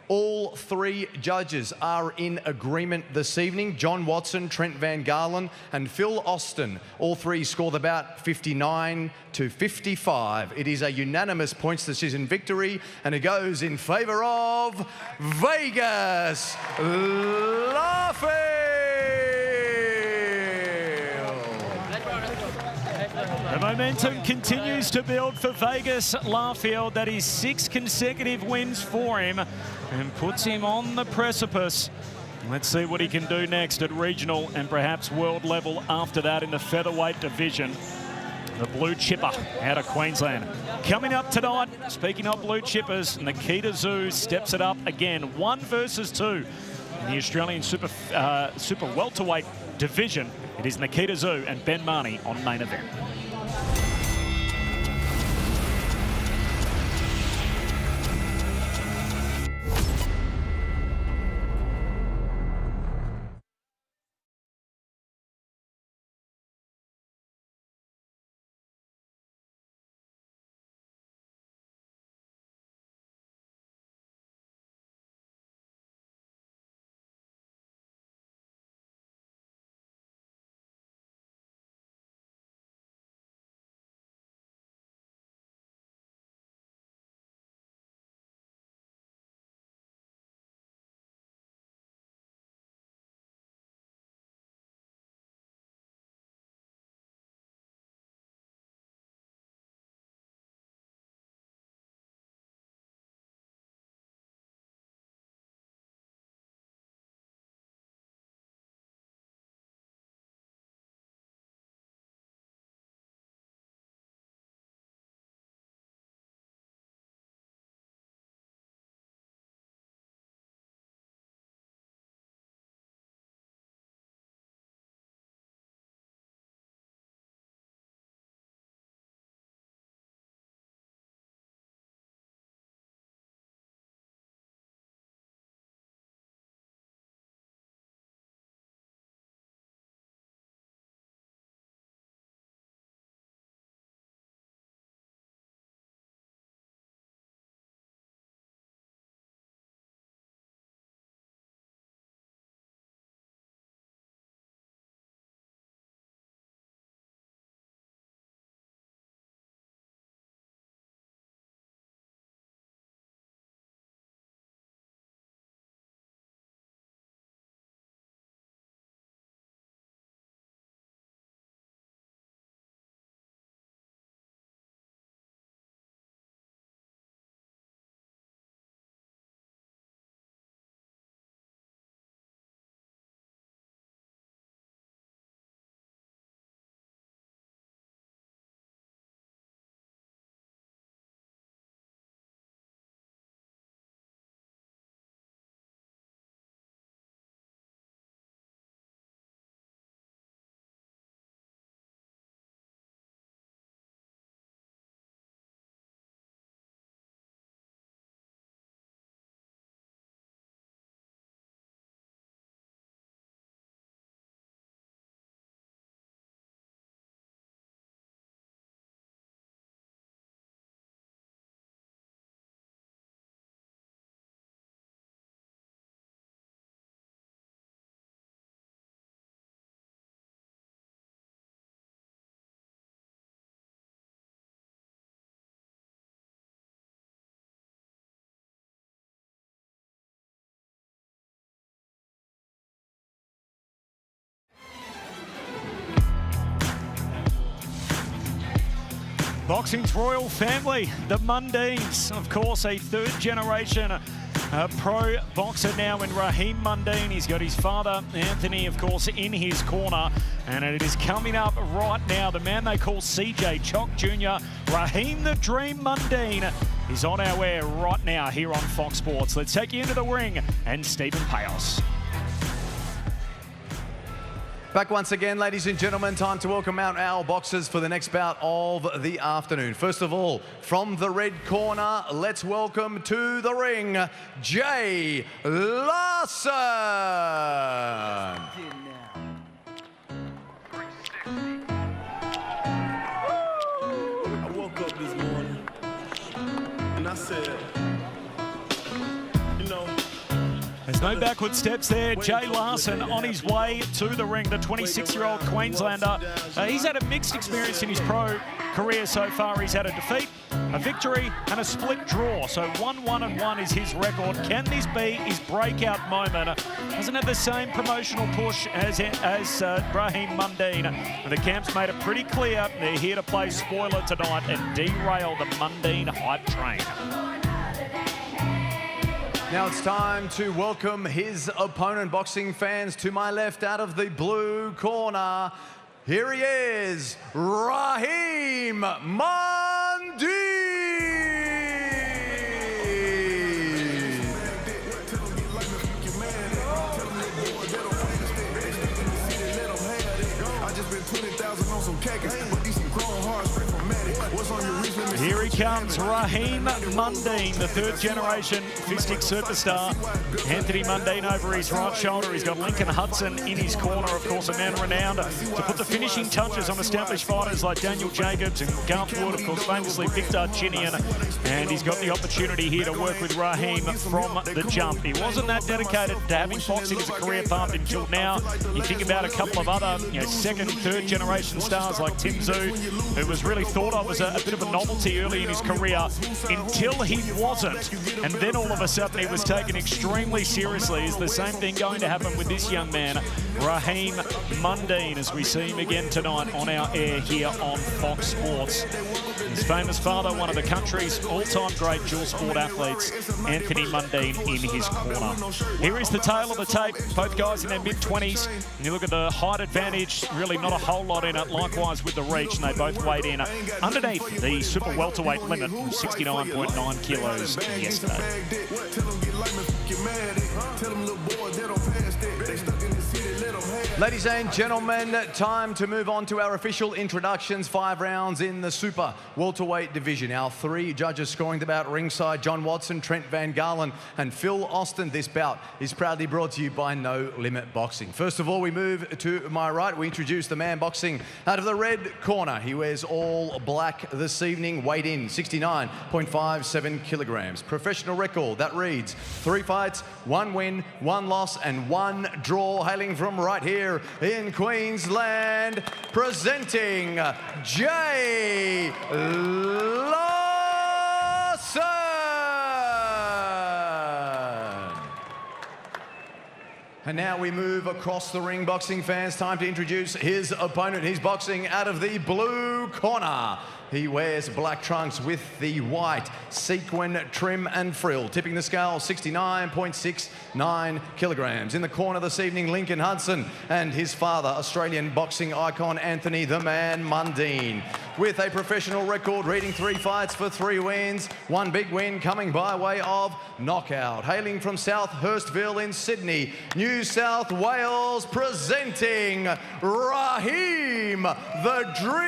F: All 3 judges are in agreement this evening. John Watson, Trent Van Garland and Phil Austin. All 3 score the bout 59-55. It is a unanimous points decision victory, and it goes in favour of Vegas Larfield.
B: The momentum continues to build for Vegas Larfield. That is 6 consecutive wins for him and puts him on the precipice. Let's see what he can do next at regional and perhaps world level after that in the featherweight division. The blue chipper out of Queensland. Coming up tonight, speaking of blue chippers, Nikita Tszyu steps it up again. 1 versus 2 in the Australian super welterweight division. It is Nikita Tszyu and Ben Mahoney on main event. Boxing's royal family, the Mundines. Of course, a third-generation pro boxer now in Raheem Mundine. He's got his father, Anthony, of course, in his corner. And it is coming up right now. The man they call CJ Chock Jr., Raheem the Dream Mundine, is on our air right now here on Fox Sports. Let's take you into the ring and Stephen Payos.
F: Back once again, ladies and gentlemen, time to welcome out our boxers for the next bout of the afternoon. First of all, from the red corner, let's welcome to the ring, Jay Larson.
H: I woke up this morning and I said, you know,
B: there's no backward steps there. Jay Larson on his way to the ring, the 26-year-old Queenslander. He's had a mixed experience in his pro career so far. He's had a defeat, a victory, and a split draw. So 1-1-1 is his record. Can this be his breakout moment? Doesn't have the same promotional push as Raheem Mundine. The camp's made it pretty clear they're here to play spoiler tonight and derail the Mundine hype train.
F: Now it's time to welcome his opponent, boxing fans. To my left, out of the blue corner, here he is, Raheem Mundine.
B: Here he comes, Raheem Mundine, the third-generation fistic superstar. Anthony Mundine over his right shoulder. He's got Lincoln Hudson in his corner, of course, a man renowned to put the finishing touches on established fighters like Daniel Jacobs and Garth Wood, of course, famously Victor Chinian. And he's got the opportunity here to work with Raheem from the jump. He wasn't that dedicated to having boxing as a career path until now. You think about a couple of other, second, third-generation stars like Tim Tszyu, who was really thought of as a bit of a novelty early in his career until he wasn't, and then all of a sudden he was taken extremely seriously. Is the same thing going to happen with this young man, Raheem Mundine, as we see him again tonight on our air here on Fox Sports? His famous father, one of the country's all-time great dual sport athletes, Anthony Mundine, in his corner. Here is the tail of the tape, both guys in their mid-20s, and you look at the height advantage, really not a whole lot in it, likewise with the reach, and they both weighed in underneath the super welterweight limit of 69.9 kilos yesterday.
F: Ladies and gentlemen, time to move on to our official introductions. 5 rounds in the super welterweight division. Our 3 judges scoring the bout ringside: John Watson, Trent Van Galen and Phil Austin. This bout is proudly brought to you by No Limit Boxing. First of all, we move to my right. We introduce the man boxing out of the red corner. He wears all black this evening. Weighed in 69.57 kilograms. Professional record that reads 3 fights, 1 win, 1 loss and 1 draw. Hailing from right here in Queensland, presenting Jay Larson. And now we move across the ring, boxing fans. Time to introduce his opponent. He's boxing out of the blue corner. He wears black trunks with the white sequin trim and frill, tipping the scale 69.69 kilograms. In the corner this evening, Lincoln Hudson and his father, Australian boxing icon Anthony the Man Mundine. With a professional record reading 3 fights for 3 wins, 1 big win coming by way of knockout. Hailing from South Hurstville in Sydney, New South Wales, presenting Raheem the Dream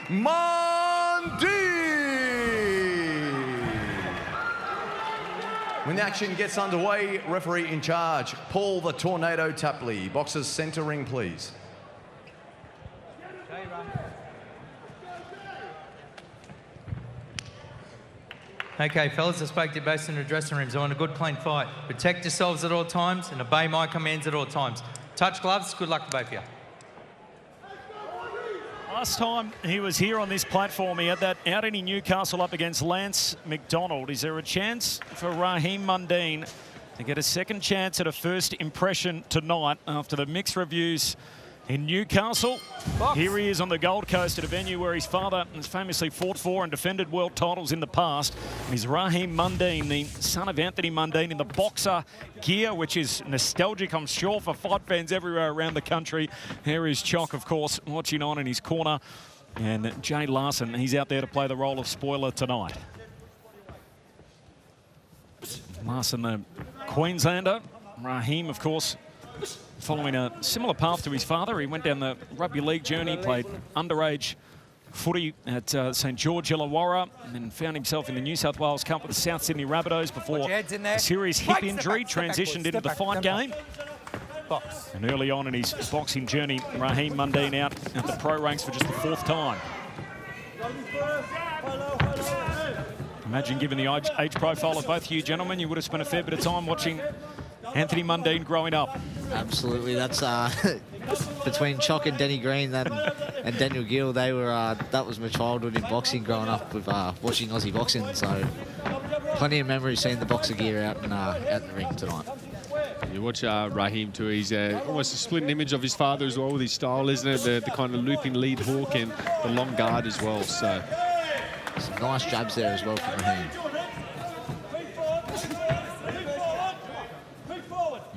F: Mundine. When the action gets underway, referee in charge, Paul the Tornado Tapley. Boxers centre ring, please.
M: Okay, fellas, I spoke to you both in the dressing rooms. I want a good, clean fight. Protect yourselves at all times and obey my commands at all times. Touch gloves. Good luck to both of you.
B: Last time he was here on this platform, he had that outing in Newcastle up against Lance McDonald. Is there a chance for Raheem Mundine to get a second chance at a first impression tonight after the mixed reviews in Newcastle. Here he is on the Gold Coast at a venue where his father has famously fought for and defended world titles in the past. He's Raheem Mundine, the son of Anthony Mundine, in the boxer gear, which is nostalgic, I'm sure, for fight fans everywhere around the country. Here is Chock, of course, watching on in his corner. And Jay Larson, he's out there to play the role of spoiler tonight. Larson, the Queenslander. Raheem, of course, following a similar path to his father. He went down the rugby league journey, played underage footy at St George Illawarra, and then found himself in the New South Wales Cup with the South Sydney Rabbitohs before a serious hip injury, transitioned into the fight game. And early on in his boxing journey, Raheem Mundine out at the pro ranks for just the 4th time. Imagine, given the age profile of both you gentlemen, you would have spent a fair bit of time watching Anthony Mundine growing up.
C: Absolutely, that's between Chock and Denny Green and Daniel Gill. They were that was my childhood in boxing, growing up with watching Aussie boxing. So plenty of memories seeing the boxer gear out in the ring tonight.
E: You watch Raheem too. He's almost a split image of his father as well with his style, isn't it? The kind of looping lead hook and the long guard as well. So
C: some nice jabs there as well from Raheem.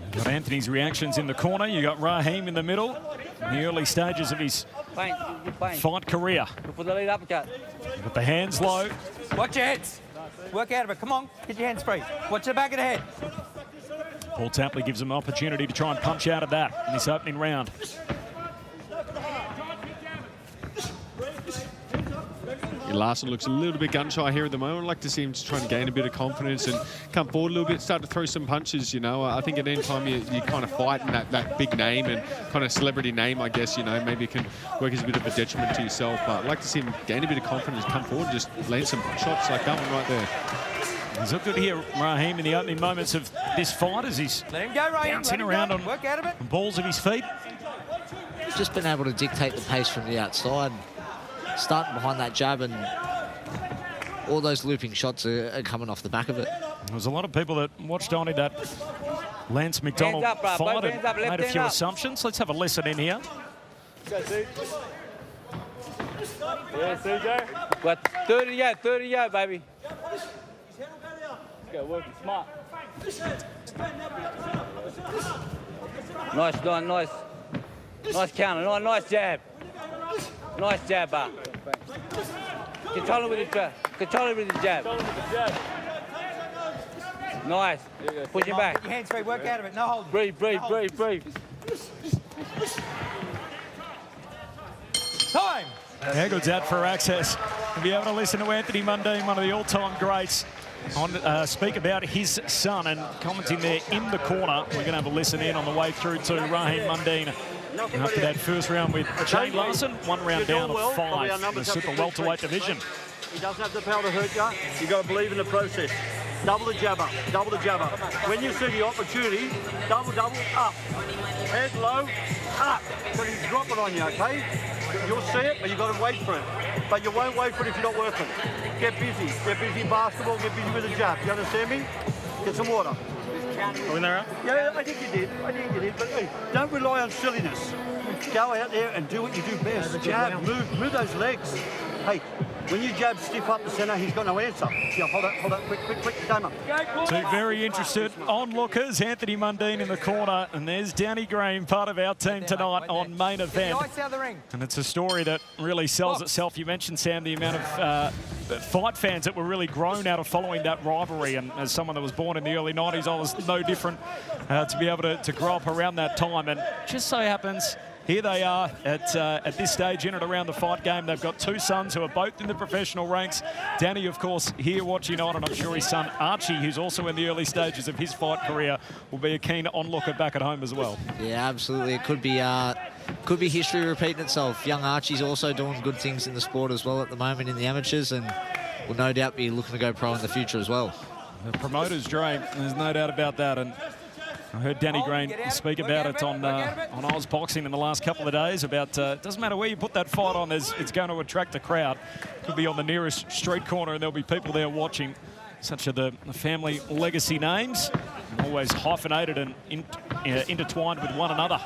B: You've got Anthony's reactions in the corner. You got Raheem in the middle, in the early stages of his fight career.
L: Put the lead uppercut.
B: You've got the hands low.
M: Watch your heads. Work out of it. Come on, get your hands free. Watch the back of the head.
B: Paul Tapley gives him an opportunity to try and punch out of that in this opening round.
E: Larson looks a little bit gun-shy here at the moment. I'd like to see him just trying to gain a bit of confidence and come forward a little bit, start to throw some punches, you know. I think at any time you kind of fight in that big name and kind of celebrity name, I guess, you know, maybe it can work as a bit of a detriment to yourself. But I'd like to see him gain a bit of confidence, come forward, just land some shots like that one right there.
B: He's looked good here, Raheem, in the opening moments of this fight as he's bouncing around on balls of his feet.
C: Just been able to dictate the pace from the outside, starting behind that jab, and all those looping shots are coming off the back of it.
B: There's a lot of people that watched on in that Lance McDonald fight and made a few assumptions. Let's have a listen in here.
L: Yeah, CJ. Got 30 to go, 30 to go, baby. Go, working smart. Nice counter, nice jab. Nice jab, Bar. Control it with the jab. Control it with the jab. Nice. Push it back.
M: Get your hands free, work out of it, no hold.
L: Breathe.
M: Time!
B: How good's that for access? To be able to listen to Anthony Mundine, one of the all-time greats, on speak about his son, and commenting there in the corner. We're going to have a listen in on the way through to Raheem Mundine after that first round with Jay Larson, 1 round down of 5 in the super welterweight division.
J: He doesn't have the power to hurt you. You've got to believe in the process. Double the jab up, double the jab up. When you see the opportunity, double, up. Head low, up. So you drop it on you, okay? You'll see it, but you've got to wait for it. But you won't wait for it if you're not working. Get busy basketball, get busy with the jab. You understand me? Get some water.
B: Are we there?
J: Yeah, I think you did. But hey, don't rely on silliness. Go out there and do what you do best. Jab, move those legs. Hey, when you jab stiff up the centre, he's got no answer. Yeah, hold up, quick, game up.
B: Two very interested onlookers, Anthony Mundine in the corner, and there's Danny Green, part of our team tonight on Main Event. And it's a story that really sells itself. You mentioned, Sam, the amount of fight fans that were really grown out of following that rivalry, and as someone that was born in the early 90s, I was no different to be able to grow up around that time. And just so happens, here they are at this stage in and around the fight game. They've got 2 sons who are both in the professional ranks. Danny, of course, here watching on, and I'm sure his son Archie, who's also in the early stages of his fight career, will be a keen onlooker back at home as well.
C: Yeah, absolutely. It could be history repeating itself. Young Archie's also doing good things in the sport as well at the moment in the amateurs, and will no doubt be looking to go pro in the future as well.
B: The promoter's dream, there's no doubt about that. And I heard Danny Green speak about it on Oz Boxing in the last couple of days about it doesn't matter where you put that fight on, it's going to attract a crowd. Could be on the nearest street corner and there'll be people there watching. Such are the family legacy names, always hyphenated and intertwined with one another.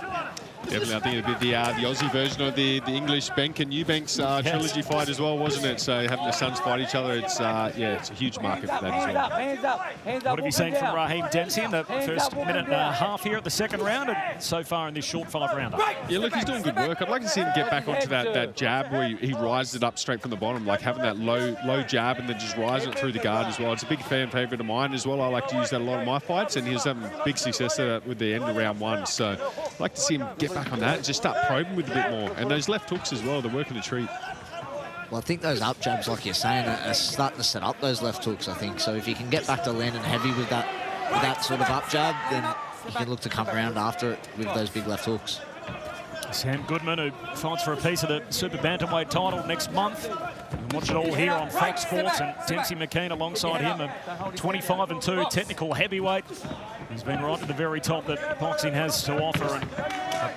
E: Definitely, I think it'd be the Aussie version of the English Bank and Eubanks trilogy fight as well, wasn't it? So having the sons fight each other, it's it's a huge market for that as well.
B: What have you seen from Raheem Dempsey in the first minute and a half here at the second round, and so far in this short 5-rounder?
E: Yeah, look, he's doing good work. I'd like to see him get back onto that jab where he rises it up straight from the bottom, like having that low jab and then just rising it through the guard as well. It's a big fan favourite of mine as well. I like to use that a lot in my fights, and he was having big success with the end of round 1. So I'd like to see him get back on that and just start probing with a bit more. And those left hooks as well, they're working a treat.
C: Well, I think those up jabs, like you're saying, are starting to set up those left hooks, I think. So if you can get back to landing heavy with that sort of up jab, then you can look to come around after it with those big left hooks.
B: Sam Goodman, who fights for a piece of the Super Bantamweight title next month. And watch it all here on Fox Sports, and Dempsey McKean alongside him, a 25-2 technical heavyweight. He's been right to the very top that boxing has to offer, and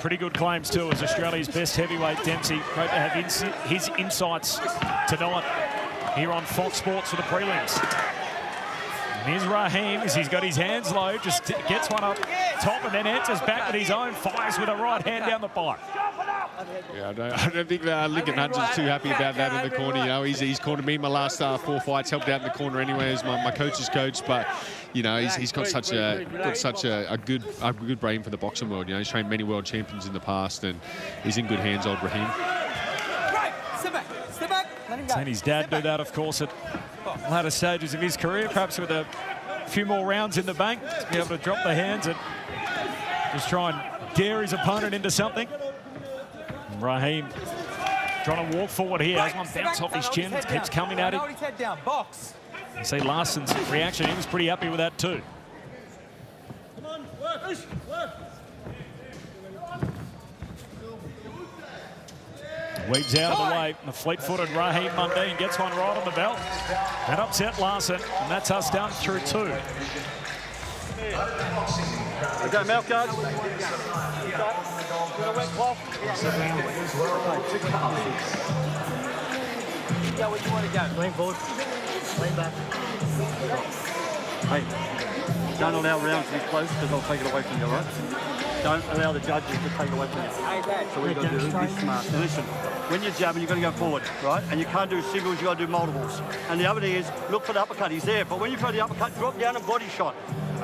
B: pretty good claims too as Australia's best heavyweight. Dempsey, great to have his insights tonight here on Fox Sports for the prelims. And here's Raheem as he's got his hands low, just gets one up top and then enters back with his own, fires with a right hand down the pipe.
E: Yeah, I don't think Lincoln Hudson's too happy about that in the corner. You know, he's cornered me in my last 4 fights, helped out in the corner anyway as my coach's coach. But you know, he's got such a good brain for the boxing world. You know, he's trained many world champions in the past, and he's in good hands, old Raheem.
N: Right, step back, step back. Let him go.
B: Seen his dad do that, of course, at latter stages of his career, perhaps with a few more rounds in the bank, to be able to drop the hands and just try and dare his opponent into something. And Raheem trying to walk forward here, has one bounce off his chin, keeps coming at him.
N: Hold his head down, box.
B: You see Larson's reaction, he was pretty happy with that too.
N: Come on, work, work.
B: Weaves out of the way, the fleet-footed Raheem Mundine gets one right on the belt. That upset Larson, and that's us down through 2.
J: Okay, mouth guards.
N: Yeah, where you want to go? Lean forward. Lean back.
J: Hey, don't allow rounds to be close because I'll take it away from you, right? Don't allow the judges to take it away from you. So what you got to do is be smart. Now listen, when you're jabbing, you've got to go forward, right? And you can't do singles, you've got to do multiples. And the other thing is, look for the uppercut, he's there. But when you throw the uppercut, drop down and body shot.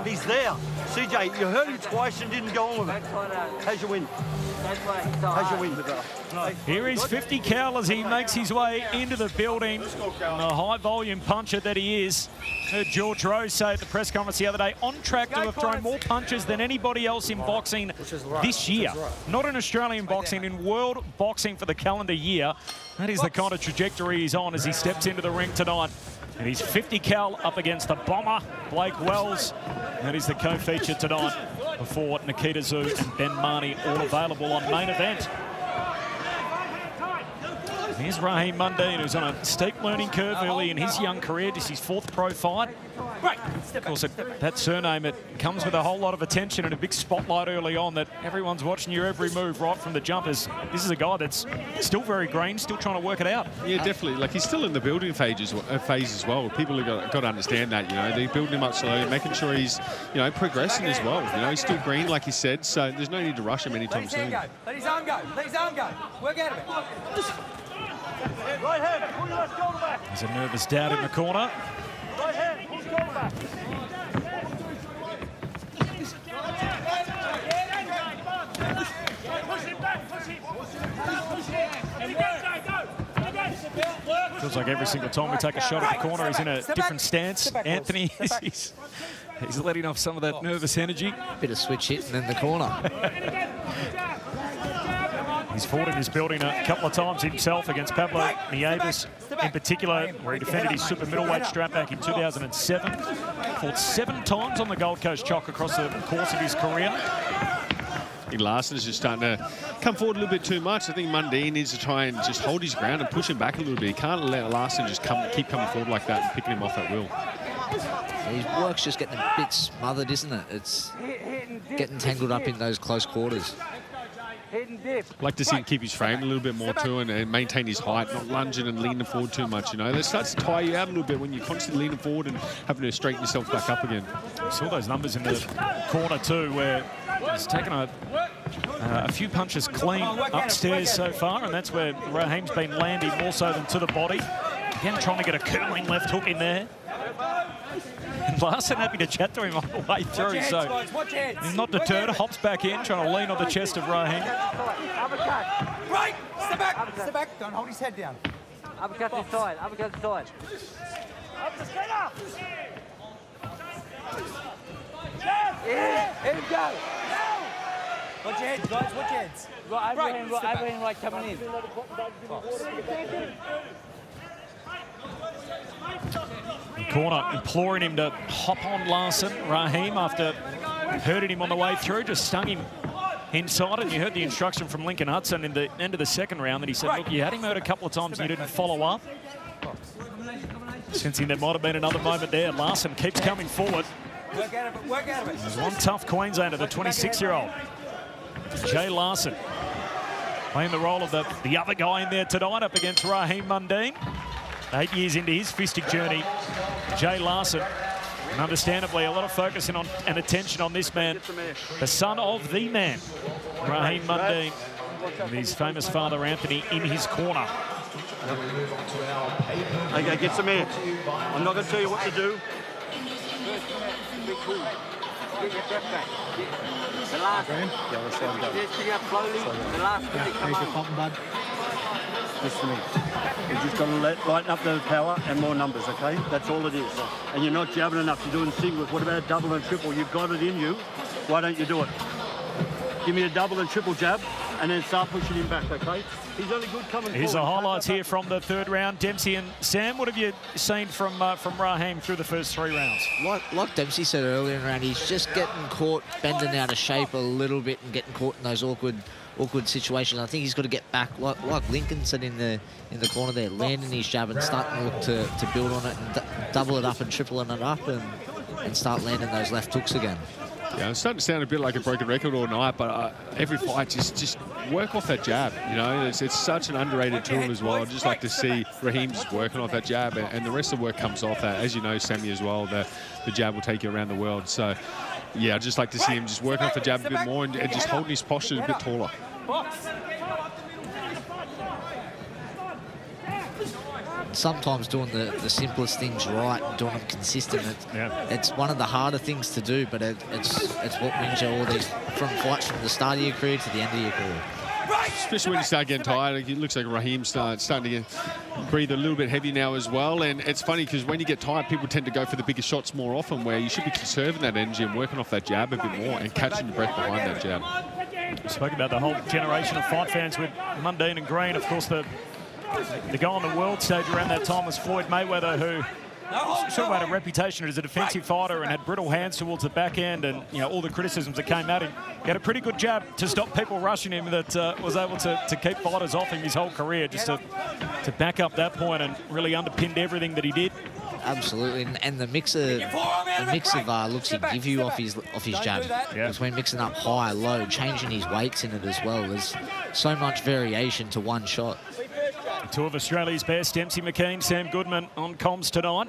J: He's there. CJ, you heard him twice and didn't go on with it. How's your win? How's your win?
B: Here is 50 Cal as he makes his way into the building. And the high-volume puncher that he is. Heard George Rose say at the press conference the other day, on track to have thrown more punches than anybody else in boxing this year. Not in Australian boxing, in world boxing for the calendar year. That is the kind of trajectory he's on as he steps into the ring tonight. And he's 50 Cal up against the bomber, Blake Wells. That is the co-feature tonight before Nikita Tszyu and Ben Mahoney, all available on Main Event. Here's Raheem Mundine, who's on a steep learning curve early in his young career. This is his 4th pro fight. Of course, that surname, it comes with a whole lot of attention and a big spotlight early on that everyone's watching your every move right from the jumpers. This is a guy that's still very green, still trying to work it out.
E: Yeah, definitely. Like, he's still in the building phase as well. People have got to understand that, you know. They're building him up slowly, making sure he's, you know, progressing as well. You know, he's still green, like he said, so there's no need to rush him anytime soon.
N: Let his arm go. Let his arm go. Work out of it.
J: Right hand, pull your left shoulder back.
B: There's a nervous doubt in the corner.
J: Right hand, pull your shoulder back.
B: Feels like every single time we take a shot at the corner, he's in a different stance. Anthony, he's letting off some of that nervous energy.
C: Bit of switch hitting in the corner.
B: He's fought in this building a couple of times himself against Pablo Nieves in particular, where he defended his super middleweight strap back in 2007. Fought 7 times on the Gold Coast Chalk across the course of his career.
E: I think Larson is just starting to come forward a little bit too much. I think Mundine needs to try and just hold his ground and push him back a little bit. He can't let Larson just keep coming forward like that and picking him off at will.
C: His work's just getting a bit smothered, isn't it? It's getting tangled up in those close quarters.
E: I'd like to see him keep his frame a little bit more too and maintain his height, not lunging and leaning forward too much, you know. That starts to tire you out a little bit when you're constantly leaning forward and having to straighten yourself back up again.
B: I saw those numbers in the corner too, where he's taken a A few punches clean upstairs so far, and that's where Raheem's been landing more so than to the body. Again, trying to get a curling left hook in there. And Larson happy to chat to him all the way through, so he's not deterred, hops back in, trying to lean on the chest of Raheem.
N: Right! Step back! Step back! Don't hold his head down.
L: Uppercut this side, uppercut this side. Yeah, here we go.
N: Watch your heads, guys, watch your heads.
L: Right, overhand right coming in.
B: Corner imploring him to hop on Larson. Raheem, after hurting him on the way through, just stung him inside. And you heard the instruction from Lincoln Hudson in the end of the second round that he said, look, you had him hurt a couple of times and you didn't follow up. Sensing there might have been another moment there. Larson keeps coming forward.
N: Work out of it, work out of it.
B: There's one tough Queenslander, the 26-year-old. Jay Larson playing the role of the other guy in there tonight up against Raheem Mundine. 8 years into his fistic journey, Jay Larson. And understandably, a lot of focus and attention on this man, the son of the man, Raheem Mundine, with his famous father, Anthony, in his corner.
O: Okay, get some air. I'm not going to tell you what to do.
L: Get your breath back. The last. Just pick up slowly. The last bit come on.
O: Listen to me. You're just going to lighten up the power and more numbers, okay? That's all it is. And you're not jabbing enough. You're doing singles. What about double and triple? You've got it in you. Why don't you do it? Give me a double and triple jab and then start pushing him back, okay? He's only good coming
B: Here's
O: forward.
B: the highlights here from the third round. Dempsey and Sam, what have you seen from Raheem through the first 3 rounds?
C: Like Dempsey said earlier in the round, he's just getting caught bending out of shape a little bit and getting caught in those awkward situations. I think he's got to get back, like Lincoln said in the corner there, landing his jab and starting to look to build on it and double it up and tripling it up and start landing those left hooks again.
E: Yeah, it's starting to sound a bit like a broken record all night, but every fight just work off that jab. You know, it's such an underrated tool as well. I'd just like to see Raheem just working off that jab, and the rest of the work comes off that. As you know, Sammy, as well, the jab will take you around the world. So, yeah, I'd just like to see him just working off the jab a bit more and just holding his posture a bit taller.
C: Sometimes doing the simplest things right and doing them consistent. It's one of the harder things to do, but it's what wins you all these from fights from the start of your career to the end of your career.
E: Especially when you start getting tired. It looks like Raheem's starting to breathe a little bit heavy now as well. And it's funny because when you get tired, people tend to go for the bigger shots more often, where you should be conserving that energy and working off that jab a bit more and catching your breath behind that jab.
B: We spoke about the whole generation of fight fans with Mundine and Green. Of course, the guy on the world stage around that time was Floyd Mayweather, who sort of had a reputation as a defensive fighter and had brittle hands towards the back end, and all the criticisms that came at him. He had a pretty good jab to stop people rushing him that was able to keep fighters off him his whole career, just to back up that point, and really underpinned everything that he did.
C: Absolutely, and the mix of looks he give you off his jab. Because when mixing up high, low, changing his weights in it as well, there's so much variation to one shot.
B: Two of Australia's best, Dempsey McKean, Sam Goodman on comms tonight.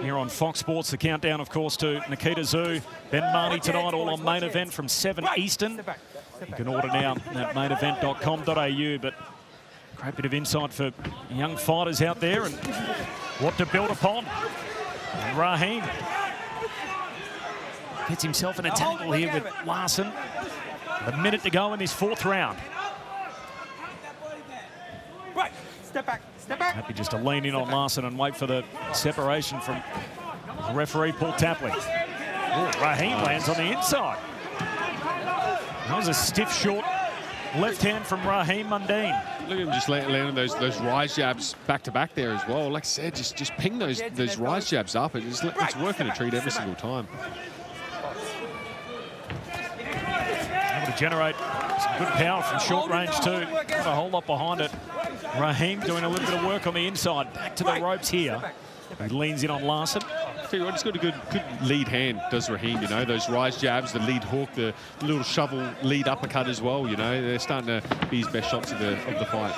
B: Here on Fox Sports, the countdown, of course, to Nikita Tszyu, Ben Mahoney tonight, all on main event from 7 Eastern. You can order now at mainevent.com.au, but great bit of insight for young fighters out there and what to build upon. And Raheem gets himself in a tangle here with Larson. A minute to go in this 4th round.
N: Right, step back, step back.
B: Happy just to lean in on Larson and wait for the separation from referee Paul Tapley. Raheem lands on the inside. That was a stiff, short left hand from Raheem Mundine.
E: Look at him just landing those rise jabs back to back there as well. Like I said, just ping those rise jabs up. It's working a treat every single time.
B: Able to generate some good power from short range too. Got a whole lot behind it. Raheem doing a little bit of work on the inside. Back to the ropes here. He leans in on Larson.
E: I tell you what, he's got a good lead hand, does Raheem, those rise jabs, the lead hook, the little shovel lead uppercut as well, They're starting to be his best shots of the fight.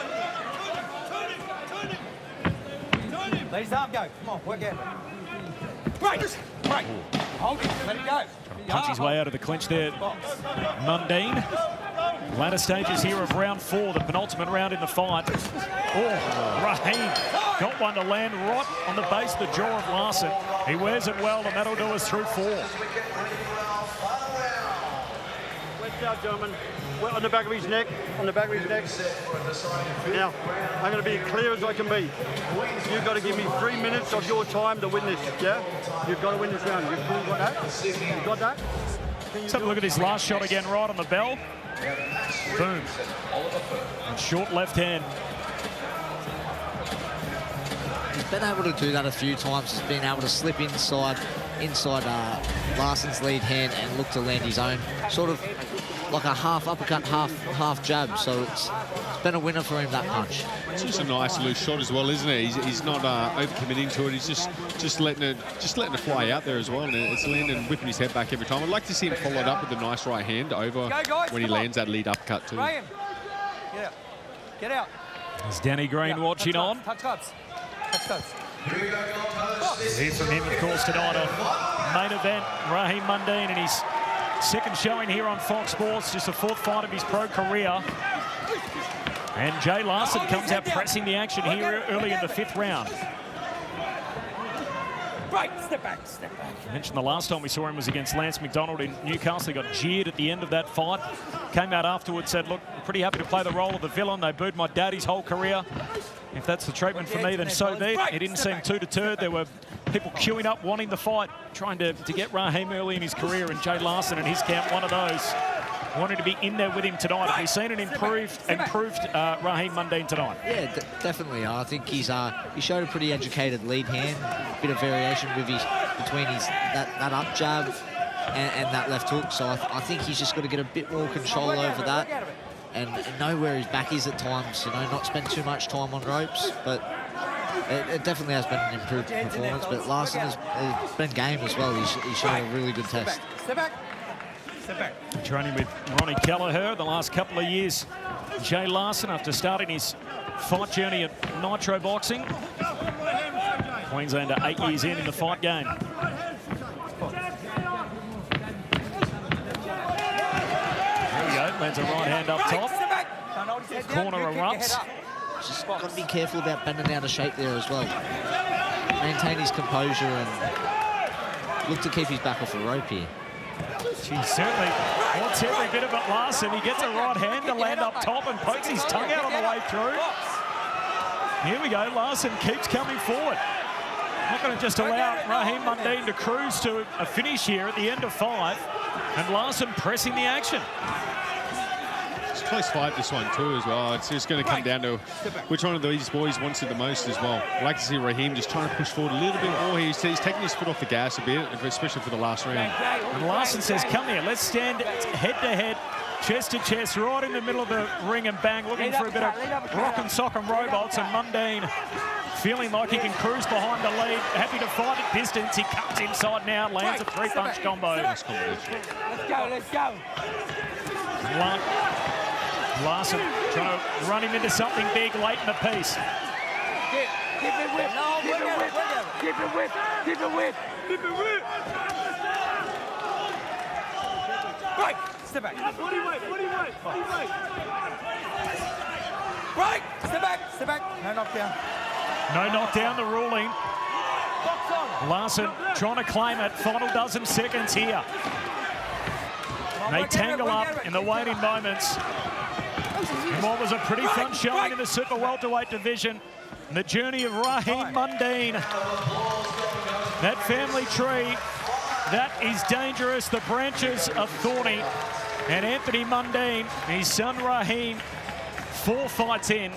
N: Let his arm go. Come on, work out. Right, right. Hold it, let it go.
B: Punch his way out of the clinch there. Mundine. Latter stages here of round 4, the penultimate round in the fight. Oh, Raheem got one to land right on the base of the jaw of Larson. He wears it well, and that'll do us through 4.
O: West out, gentlemen. Well, on the back of his neck, on the back of his neck. Now, I'm going to be as clear as I can be. You've got to give me 3 minutes of your time to win this, yeah? You've got to win this round. You've got that? You got that?
B: Let's have a look at his last shot again, right on the bell. Boom. And short left hand.
C: He's been able to do that a few times. He's been able to slip inside Larson's lead hand and look to land his own, sort of like a half uppercut, half jab. So it's been a winner for him, that punch.
E: It's just a nice loose shot as well, isn't it? He's not overcommitting to it. He's just letting it fly out there as well, and it's landing, whipping his head back every time. I'd like to see him follow it up with a nice right hand over when he lands that lead uppercut too.
N: Graham, get out.
B: Is Danny Green watching on?
N: Touch gloves. Touch gloves.
B: Hear from him, of course, tonight on main event. Raheem Mundine in his second showing here on Fox Sports, just the 4th fight of his pro career. And Jay Larson comes out pressing the action here early in the 5th round.
N: Right, step back, step back.
B: I mentioned the last time we saw him was against Lance McDonald in Newcastle. He got jeered at the end of that fight. Came out afterwards, said, look, I'm pretty happy to play the role of the villain. They booed my dad his whole career. If that's the treatment for me, then so be it. He didn't seem too deterred. There were people queuing up, wanting the fight, trying to get Raheem early in his career, and Jay Larson and his camp, one of those, wanted to be in there with him tonight. Have we seen an improved Raheem Mundine tonight?
C: Yeah, definitely. I think he showed a pretty educated lead hand, a bit of variation with between that up jab and that left hook. So I think he's just got to get a bit more control over that and know where his back is at times. You know, not spend too much time on ropes, but it definitely has been an improved performance. But Larson has been game as well. He showed a really good test.
N: Step back. Step back.
B: Training with Ronnie Kelleher the last couple of years. Jay Larson, after starting his fight journey at Nitro Boxing. Queenslander 8 years in the fight game. There we go, lands a right hand up top. Corner erupts.
C: Just got to be careful about bending out of shape there as well. Maintain his composure and look to keep his back off the rope here.
B: He certainly wants every bit of it, Larson. He gets a right hand to land up top and pokes his tongue out on the way through. Here we go, Larson keeps coming forward. Not going to just allow Raheem Mundine to cruise to a finish here at the end of 5. And Larson pressing the action.
E: It's a close fight, this one too, as well. It's just going to come down to which one of these boys wants it the most as well. I'd like to see Raheem just trying to push forward a little bit more. He's taking his foot off the gas a bit, especially for the last round.
B: And Larson says, come here, let's stand head to head, chest to chest, right in the middle of the ring and bang, looking for a bit of rock and sock and robots. And Mundine feeling like he can cruise behind the lead, happy to fight at distance. He cuts inside now, lands a 3-punch combo.
N: Let's go, let's go.
B: Larson trying to run him into something big late in the piece.
N: Keep it whip, keep it whip, keep it whip, keep it whip, keep it whip. Right, step back. What do you wait? What do you wait? What do you wait? Right, step back, step back. No knockdown.
B: No knockdown, the ruling. Larson trying to claim it. Final dozen seconds here. They tangle up in the waning moments. And what was a pretty fun showing in the super welterweight division. The journey of Raheem Mundine. That family tree, that is dangerous. The branches are thorny. And Anthony Mundine, his son Raheem, 4 fights in,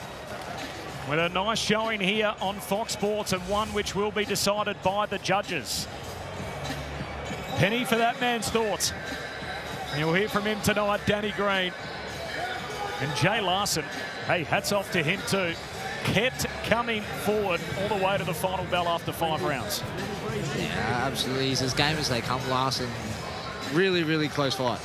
B: with a nice showing here on Fox Sports, and one which will be decided by the judges. Penny for that man's thoughts. And you'll hear from him tonight, Danny Green. And Jay Larson, hey, hats off to him too. Kept coming forward all the way to the final bell after 5 rounds.
C: Yeah, absolutely. He's as game as they come, Larson. Really, really close fight.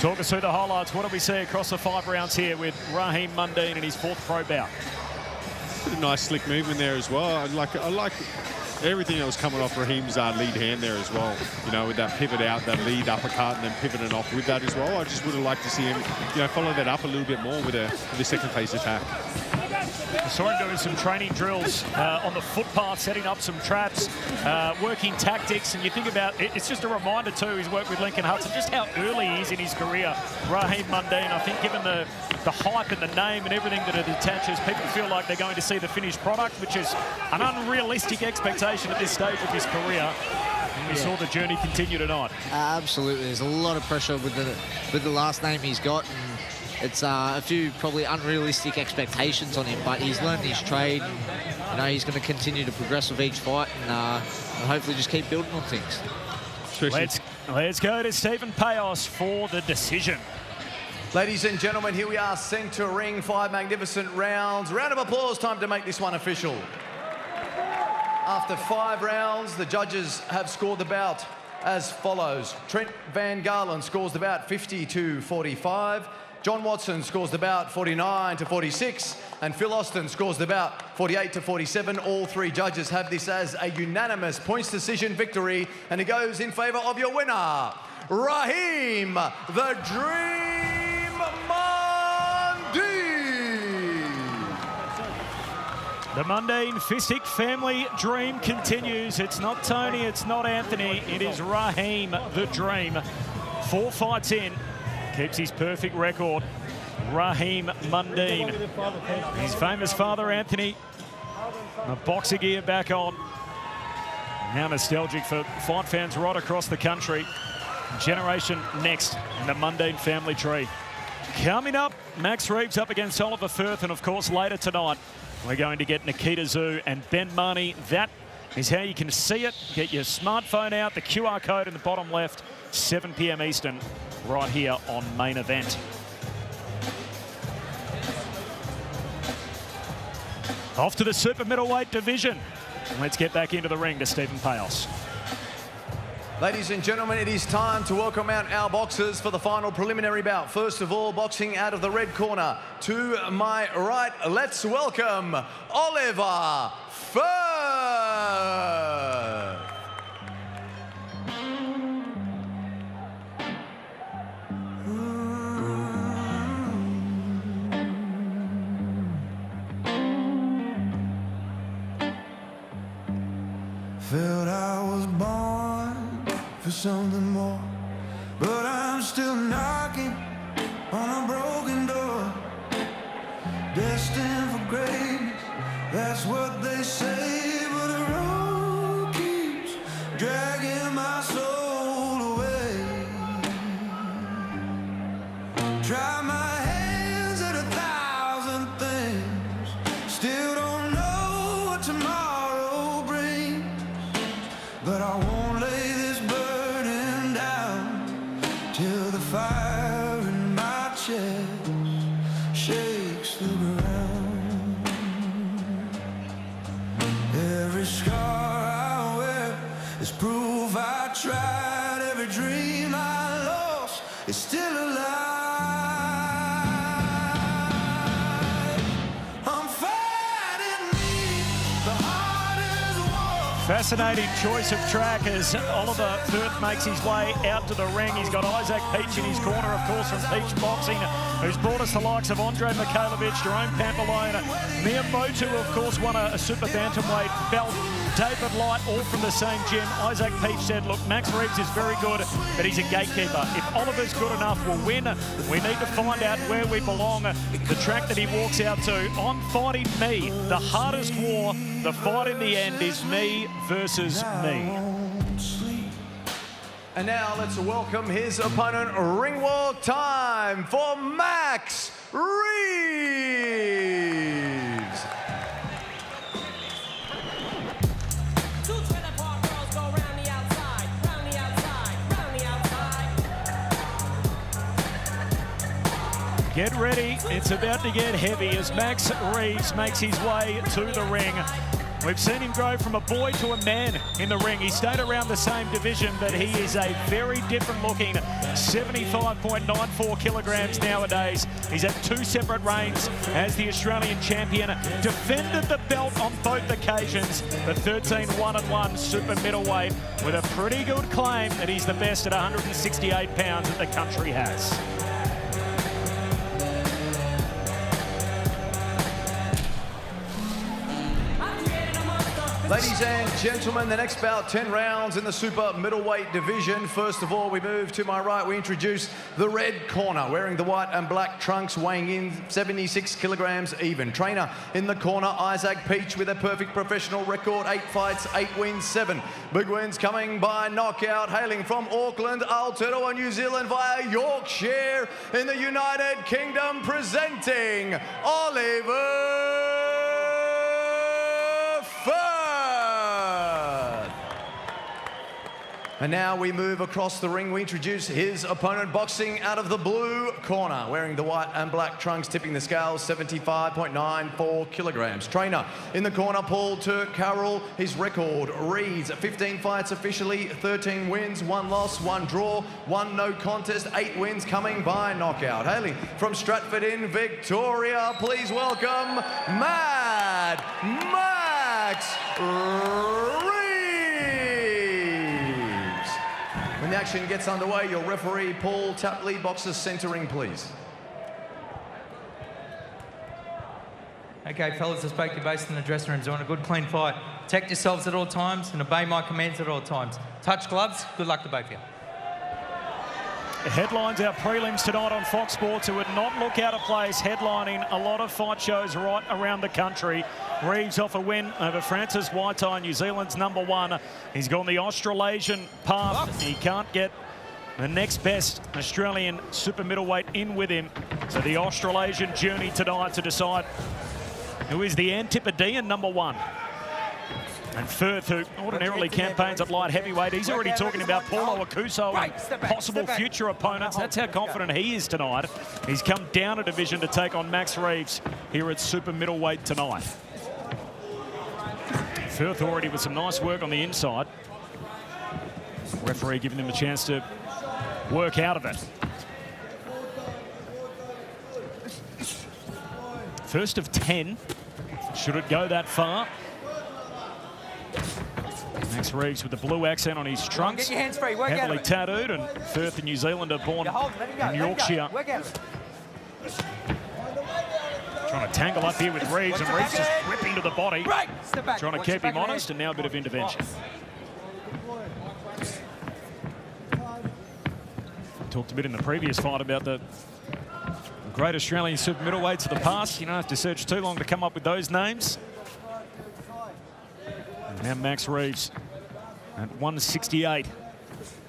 B: Talk us through the highlights. What do we see across the 5 rounds here with Raheem Mundine in his 4th pro bout?
E: Pretty nice slick movement there as well. I like everything that was coming off Raheem's lead hand there as well. You know, with that pivot out, that lead uppercut, and then pivoting off with that as well. I just would have liked to see him, you know, follow that up a little bit more with the second phase attack.
B: I saw him doing some training drills on the footpath, setting up some traps, working tactics. And you think about it, it's just a reminder too, he's worked with Lincoln Hudson, just how early he is in his career. Raheem Mundine, I think given the hype and the name and everything that it attaches, people feel like they're going to see the finished product, which is an unrealistic expectation at this stage of his career. And we saw the journey continue tonight.
C: Absolutely, there's a lot of pressure with the last name he's got. And it's a few probably unrealistic expectations on him, but he's learned his trade. You know, he's going to continue to progress with each fight and hopefully just keep building on things.
B: Let's go to Stephen Payos for the decision.
F: Ladies and gentlemen, here we are, centre ring, 5 magnificent rounds. Round of applause, time to make this one official. After 5 rounds, the judges have scored the bout as follows. Trent Van Garland scores the bout 50-45. John Watson scores the bout 49-46, and Phil Austin scores the bout 48-47. All 3 judges have this as a unanimous points decision victory, and it goes in favour of your winner, Raheem the Dream Mundine.
B: The Mundine Fistic family dream continues. It's not Tony, it's not Anthony, it is Raheem the Dream. 4 fights in. Keeps his perfect record. Raheem Mundine. His famous father, Anthony. The boxer gear back on. Now nostalgic for fight fans right across the country. Generation next in the Mundine family tree. Coming up, Max Reeves up against Oliver Firth. And of course, later tonight, we're going to get Nikita Tszyu and Ben Mahoney. That is how you can see it. Get your smartphone out, the QR code in the bottom left, 7 p.m. Eastern. Right here on Main Event. Off to the super middleweight division. Let's get back into the ring to Stephen Payos.
F: Ladies and gentlemen, it is time to welcome out our boxers for the final preliminary bout. First of all, boxing out of the red corner to my right, let's welcome Oliver Firth.
P: Felt I was born for something more, but I'm still knocking on a broken door. Destined for greatness, that's what they say, but the road keeps dragging my soul away. Try my hands at 1,000 things, still don't know what tomorrow brings. But I won't lay this burden down till the fire in my chest shakes the ground. Every scar I wear is proof I tried. Every dream I lost is still alive. I'm fighting me, the hardest war.
B: Fascinating choice of track as Oliver Firth makes his way out to the ring. He's got Isaac Peach in his corner, of course, from Peach Boxing, who's brought us the likes of Andre Mikhailovich, Jerome Pampalona. Miyamoto, of course, won a super bantamweight belt. David Light, all from the same gym. Isaac Peach said, look, Max Reeves is very good, but he's a gatekeeper. If Oliver's good enough, we'll win. We need to find out where we belong. The track that he walks out to, I'm fighting me. The hardest war, the fight in the end is me versus me.
F: And now let's welcome his opponent. Ring walk time for Max Reeves.
B: Get ready, it's about to get heavy as Max Reeves makes his way to the ring. We've seen him grow from a boy to a man in the ring. He stayed around the same division, but he is a very different looking 75.94 kilograms nowadays. He's had 2 separate reigns as the Australian champion, defended the belt on both occasions, the 13-1-1 super middleweight, with a pretty good claim that he's the best at 168 pounds that the country has.
F: Ladies and gentlemen, the next bout, 10 rounds in the super middleweight division. First of all, we move to my right. We introduce the red corner, wearing the white and black trunks, weighing in 76 kilograms even. Trainer in the corner, Isaac Peach, with a perfect professional record, 8 fights, 8 wins, 7 big wins, coming by knockout, hailing from Auckland, Aotearoa, New Zealand, via Yorkshire in the United Kingdom, presenting Oliver Firth. And now we move across the ring. We introduce his opponent, boxing out of the blue corner, wearing the white and black trunks, tipping the scales, 75.94 kilograms. Trainer in the corner, Paul Turk Carroll. His record reads 15 fights officially, 13 wins, 1 loss, 1 draw, 1 no contest, 8 wins, coming by knockout. Hailing from Stratford in Victoria, please welcome Mad Max Reeves. When the action gets underway, your referee, Paul Tapley, boxers centering, please.
M: Okay, fellas, I spoke to you based in the dressing rooms. I want a good, clean fight. Protect yourselves at all times and obey my commands at all times. Touch gloves. Good luck to both of you.
B: The headlines, our prelims tonight on Fox Sports, who would not look out of place, headlining a lot of fight shows right around the country. Reeves off a win over Francis Waitai, New Zealand's #1. He's gone the Australasian path. He can't get the next best Australian super middleweight in with him. So the Australasian journey tonight to decide who is the Antipodean #1. And Firth, who ordinarily campaigns at light heavyweight, he's already talking about Paulo Akuso and possible future opponents. That's how confident he is tonight. He's come down a division to take on Max Reeves here at super middleweight tonight. Firth already with some nice work on the inside. Referee giving him a chance to work out of it. First of 10. Should it go that far? Max Reeves with the blue accent on his trunks,
N: Get your hands free. Work
B: heavily
N: out
B: tattooed, and Firth and New Zealand are born in Yorkshire. Trying to tangle up here with Reeves, and Reeves just ripping to the body, trying to keep him honest, and now a bit of intervention. Talked a bit in the previous fight about the great Australian super middleweights of the past. You don't have to search too long to come up with those names. Now Max Reeves at 168,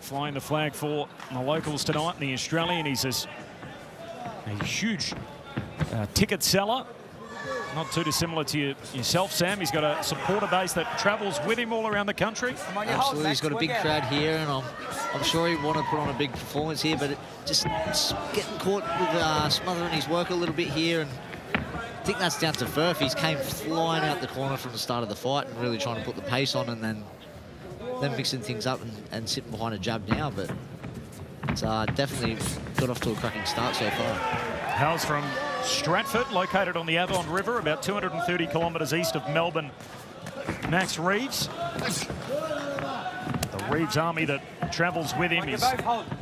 B: flying the flag for the locals tonight. And the Australian, he's a huge ticket seller. Not too dissimilar to yourself, Sam. He's got a supporter base that travels with him all around the country.
C: Absolutely, he's got a big crowd here, and I'm sure he want to put on a big performance here, but just getting caught with smothering his work a little bit here. And I think that's down to Firth. He's came flying out the corner from the start of the fight and really trying to put the pace on, and then mixing things up and sitting behind a jab now. But it's definitely got off to a cracking start so far.
B: Hails from Stratford, located on the Avon River, about 230 kilometres east of Melbourne. Max Reeves. The Reeves army that travels with him is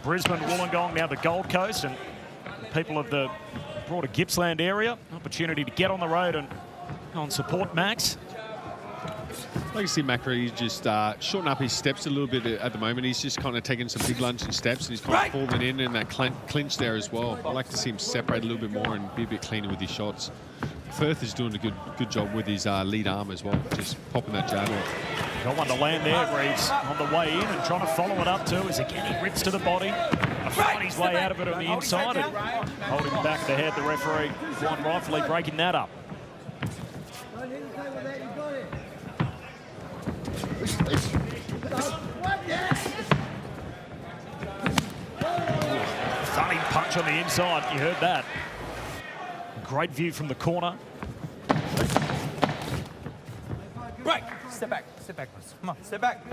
B: Brisbane, Wollongong, now the Gold Coast, and people of the broader Gippsland area. Opportunity to get on the road and support Max.
E: I can see Max Reeves just shorten up his steps a little bit at the moment. He's just kind of taking some big lunging steps, and he's kind of falling in that clinch there as well. I'd like to see him separate a little bit more and be a bit cleaner with his shots. Firth is doing a good job with his lead arm as well, just popping that jab out.
B: Got one to land there, Reeves on the way in and trying to follow it up too, as again he rips to the body. Find his way out of it on the inside and holding back the head. The referee, quite rightfully, breaking that up. Funny punch on the inside, you heard that. Great view from the corner.
N: Break.
M: Step back, boys. Come on, step back.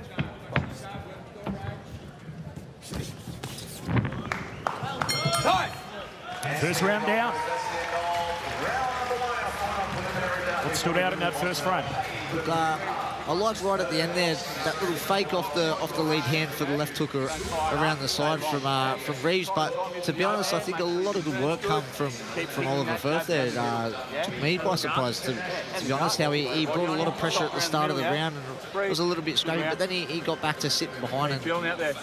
M: Time.
B: First round down. What stood out in that first frame?
C: Look, I like right at the end there that little fake off the lead hand for the left hook around the side from Reeves. But to be honest, I think a lot of good work come from Oliver Firth there. It took me by surprise to be honest how he brought a lot of pressure at the start of the round and was a little bit scrappy. But then he got back to sitting behind and
L: Feeling out there.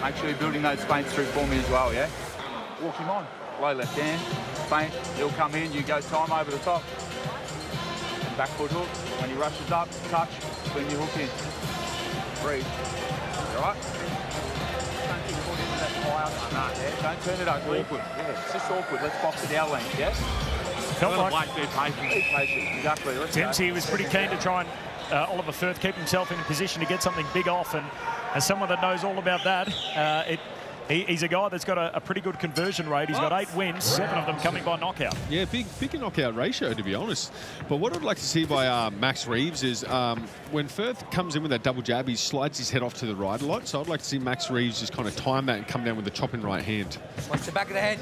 L: Make sure you're building those feints through for me as well, yeah? Walk him on. Low left hand, feint, he'll come in, you go time over the top. And back foot hook. When he rushes up, touch, swing your hook in. Breathe. All right? Don't get put into that fire. Yeah? Don't turn it over. Awkward. Yeah, it's just awkward. Let's box it our length, yeah?
B: Felt like
L: be patient. Exactly.
B: Tim Tszyu was pretty keen to try and Oliver Firth keep himself in a position to get something big off, and as someone that knows all about that, he's a guy that's got a pretty good conversion rate. He's got 8 wins, 7 of them coming by knockout.
E: Yeah, big knockout ratio, to be honest. But what I'd like to see by Max Reeves is when Firth comes in with that double jab, he slides his head off to the right a lot. So I'd like to see Max Reeves just kind of time that and come down with the chopping right hand.
M: Watch the back of the head.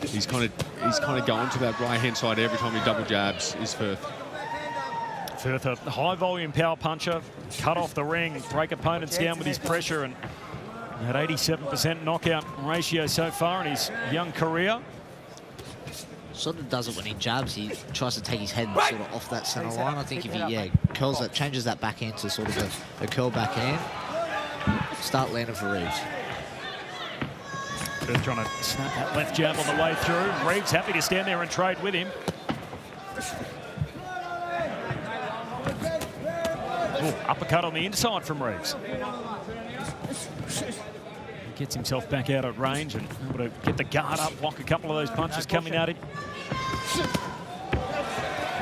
E: He's kind of going to that right hand side every time he double jabs. Is Firth.
B: Firth, a high volume power puncher, cut off the ring, break opponents down with his pressure, and at 87% knockout ratio so far in his young career.
C: Sort of does it when he jabs. He tries to take his head sort of off that centre line. I think if he curls that, changes that backhand to sort of a curl backhand, start landing for Reeves.
B: Firth trying to snap that left jab on the way through. Reeves happy to stand there and trade with him. Ooh, uppercut on the inside from Reeves. He gets himself back out at range and able to get the guard up, block a couple of those punches coming at him.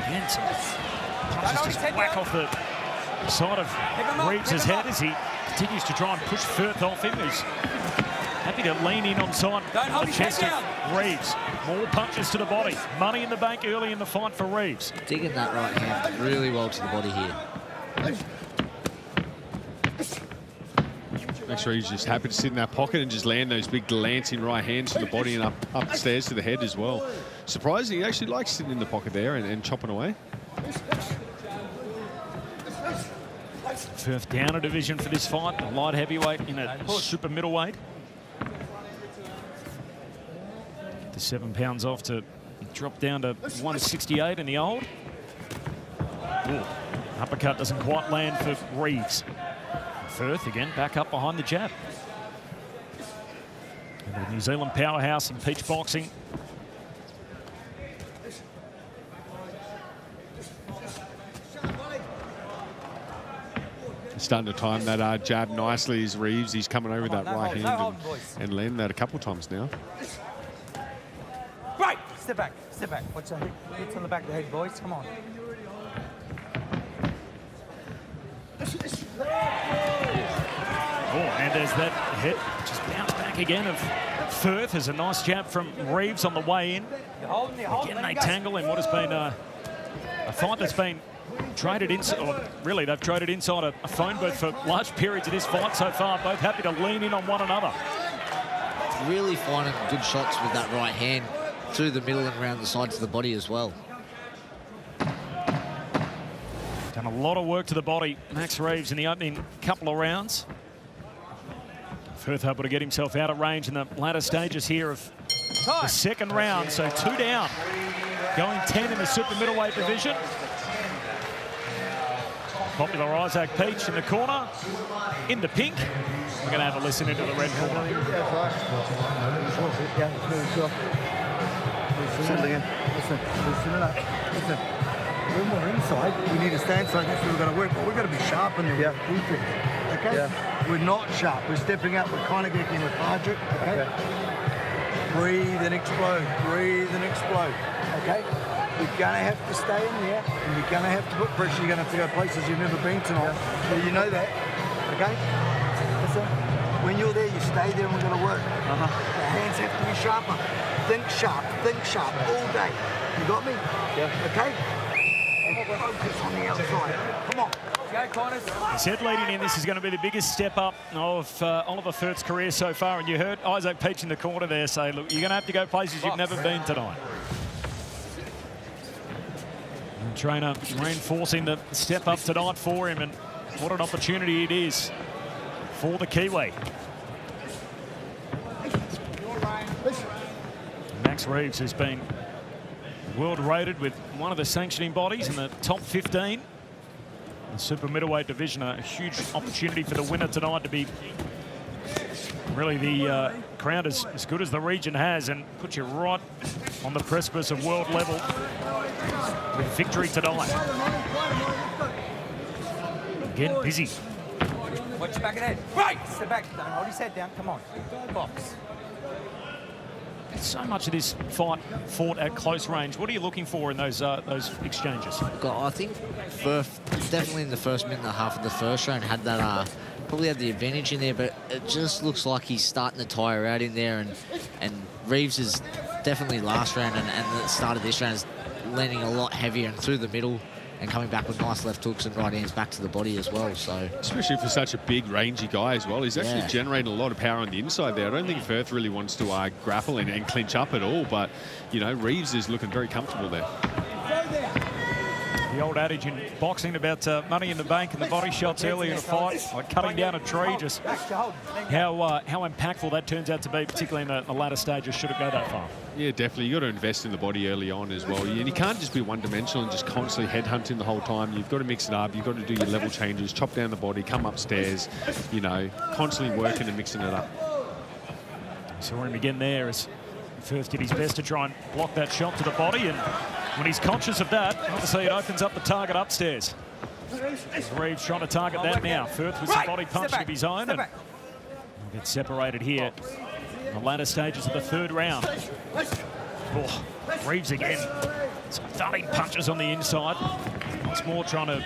B: And some punches just whack off the side of Reeves' head as he continues to try and push Firth off him. He's happy to lean in on side of the chest of Reeves. More punches to the body. Money in the bank early in the fight for Reeves.
C: Digging that right hand really well to the body here.
E: Make sure he's just happy to sit in that pocket and just land those big glancing right hands to the body and up the stairs to the head as well. Surprising, he actually likes sitting in the pocket there and chopping away.
B: Firth down a division for this fight, a light heavyweight in a super middleweight. The 7 pounds off to drop down to 168 in the old. Ooh. Uppercut doesn't quite land for Reeves. Firth again back up behind the jab. And the New Zealand powerhouse in peach boxing.
E: He's starting to time that jab nicely as Reeves. He's coming over that right hand and landing that a couple of times now.
M: Right, step back. Watch that hits on the back of the head, boys. Come on.
B: Oh, and there's that hit, just bounce back again of Firth. There's a nice jab from Reeves on the way in. Again, they tangle in what has been a fight that's been traded inside, or really they've traded inside a phone booth for large periods of this fight so far. Both happy to lean in on one another.
C: Really finding good shots with that right hand through the middle and around the sides of the body as well.
B: Done a lot of work to the body, Max Reeves, in the opening couple of rounds. Firth able to get himself out of range in the latter stages here of the second round. So 2 down, going 10 in the super middleweight division. Popular Isaac Peach in the corner, in the pink. We're going to have a listen into the red corner.
K: Settle in. Listen, loosen it up. Listen. When we're inside, we need to stand so that's where we're going to work, but we've got to be sharp in the defense. Okay? Yeah. We're not sharp. We're stepping up. We're kind of getting lethargic. Okay? Breathe and explode. Breathe and explode. Okay? We're going to have to stay in there, and you're going to have to put pressure. You're going to have to go places you've never been tonight. So you know that. Okay? Listen. When you're there, you stay there, and we're going to work. The hands have to be sharper. Think sharp all day. You got me? Yeah. Okay? And focus on the outside. Come on.
B: He said leading in, this is going to be the biggest step up of Oliver Firth's career so far. And you heard Isaac Peach in the corner there say, look, you're going to have to go places you've never been tonight. And trainer reinforcing the step up tonight for him, and what an opportunity it is for the Kiwi. Max Reeves has been world rated with one of the sanctioning bodies in the top 15. The super middleweight division, a huge opportunity for the winner tonight to be really the crowned as good as the region has, and put you right on the precipice of world level with victory tonight. Again, busy.
N: Watch your back of the head. Right! Step back. Don't hold his head down. Come on. Box.
B: So much of this fight fought at close range. What are you looking for in those exchanges?
C: I think definitely in the first minute and a half of the first round had that probably had the advantage in there, but it just looks like he's starting to tire out in there, and Reeves is definitely last round and the start of this round is landing a lot heavier and through the middle and coming back with nice left hooks and right hands back to the body as well. So
E: especially for such a big, rangy guy as well. He's actually generating a lot of power on the inside there. I don't think Firth really wants to grapple and clinch up at all, but, you know, Reeves is looking very comfortable there.
B: The old adage in boxing about money in the bank and the body shots early in a fight, like cutting down a tree, just how impactful that turns out to be, particularly in the latter stages, should it go that far.
E: Yeah, definitely. You've got to invest in the body early on as well. And you can't just be one-dimensional and just constantly headhunting the whole time. You've got to mix it up. You've got to do your level changes, chop down the body, come upstairs, you know, constantly working and mixing it up.
B: Saw him again there as Firth did his best to try and block that shot to the body, and when he's conscious of that, obviously it opens up the target upstairs. Reeves trying to target that now. Firth with some body punch of his own, and he'll get separated here in the latter stages of the third round. Oh, Reeves again. Some thudding punches on the inside. Once more trying to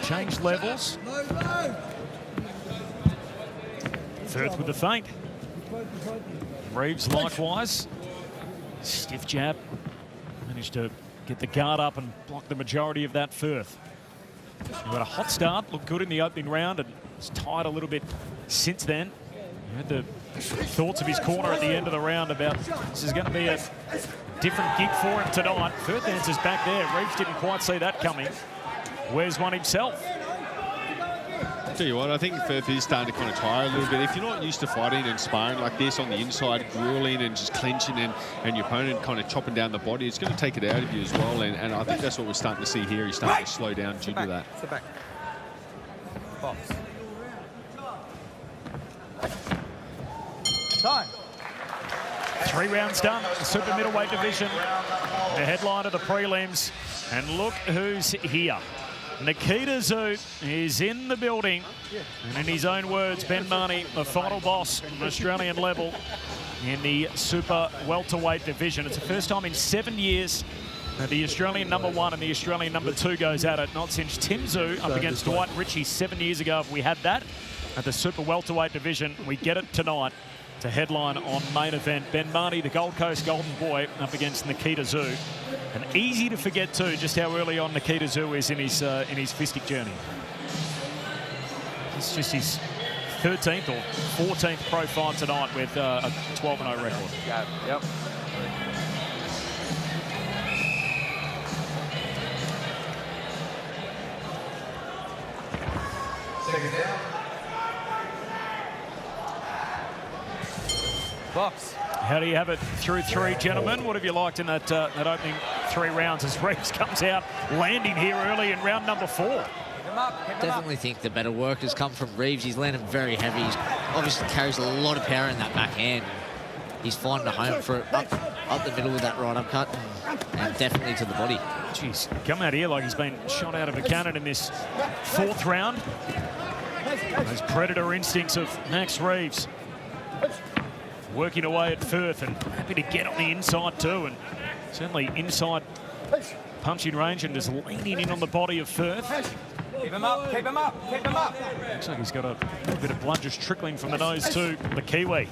B: change levels. Firth with the feint. Reeves likewise. Stiff jab. Managed to get the guard up and block the majority of that Firth. He got a hot start, looked good in the opening round, and was tired a little bit since then. You heard the thoughts of his corner at the end of the round about this is going to be a different gig for him tonight. Firth answers back there. Reeves didn't quite see that coming. Wears one himself.
E: I'll tell you what, I think Firth is starting to kind of tire a little bit. If you're not used to fighting and sparring like this on the inside, grueling and just clenching and your opponent kind of chopping down the body, it's going to take it out of you as well. And I think that's what we're starting to see here. He's starting to slow down due to that.
N: Sit back. Box. Time.
B: 3 rounds done. The super middleweight division. The headline of the prelims. And look who's here. Nikita Tszyu is in the building, and in his own words, Ben Mahoney, the final boss on Australian level in the super welterweight division. It's the first time in 7 years that the Australian #1 and the Australian #2 goes at it. Not since Tim Tszyu up against Dwight Ritchie 7 years ago have we had that at the super welterweight division. We get it tonight to headline on main event. Ben Mahoney, the Gold Coast Golden Boy, up against Nikita Tszyu. And easy to forget too just how early on Nikita Tszyu is in his fistic journey. It's just his 13th or 14th pro fight tonight with a 12-0 record.
N: Yeah, yep.
F: Second down.
N: Box.
B: How do you have it through 3, gentlemen? What have you liked in that opening 3 rounds as Reeves comes out, landing here early in round number 4?
C: Definitely think the better work has come from Reeves. He's landed very heavy. He obviously carries a lot of power in that backhand. He's finding a home for it up the middle with that right upcut and definitely to the body.
B: Jeez, come out here like he's been shot out of a cannon in this 4th round. Those predator instincts of Max Reeves. Working away at Firth and happy to get on the inside too, and certainly inside punching range and just leaning in on the body of Firth.
N: Keep him up, keep him up, keep him up.
B: Looks like he's got a bit of blood just trickling from the nose too, the Kiwi.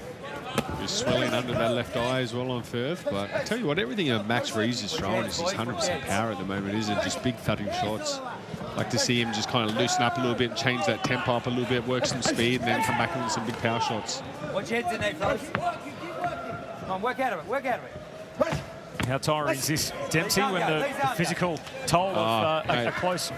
E: Just swelling under that left eye as well on Firth. But I tell you what, everything Max Reeves is throwing is just 100% power at the moment, isn't it? Just big thudding shots. Like to see him just kind of loosen up a little bit and change that tempo up a little bit, work some speed, and then come back with some big power shots.
N: Watch your heads in there, fellas. Come on, work out of it, work out of it.
B: How tiring is this, Dempsey, when the physical toll of a close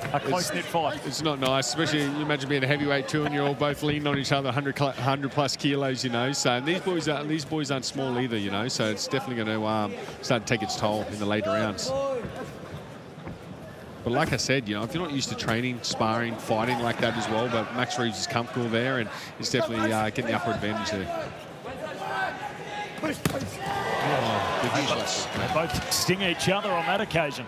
B: knit fight?
E: It's not nice, especially you imagine being a heavyweight too, and you're all both leaning on each other, 100 plus kilos, you know. So and these boys aren't small either, you know. So it's definitely going to start to take its toll in the later rounds. But like I said, you know, if you're not used to training, sparring, fighting like that as well, but Max Reeves is comfortable there and is definitely getting the upper advantage there.
B: They both sting each other on that occasion.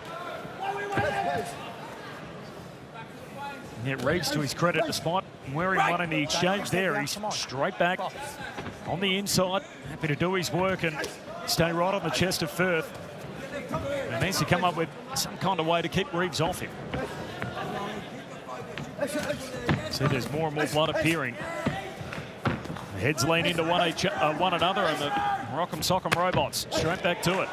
B: And yet Reeves, to his credit, despite wearing one in the exchange there, he's straight back on the inside, happy to do his work and stay right on the chest of Firth. And needs to come up with some kind of way to keep Reeves off him. See, there's more and more blood appearing. The heads lean into one another, and the Rock'em Sock'em robots straight back to it.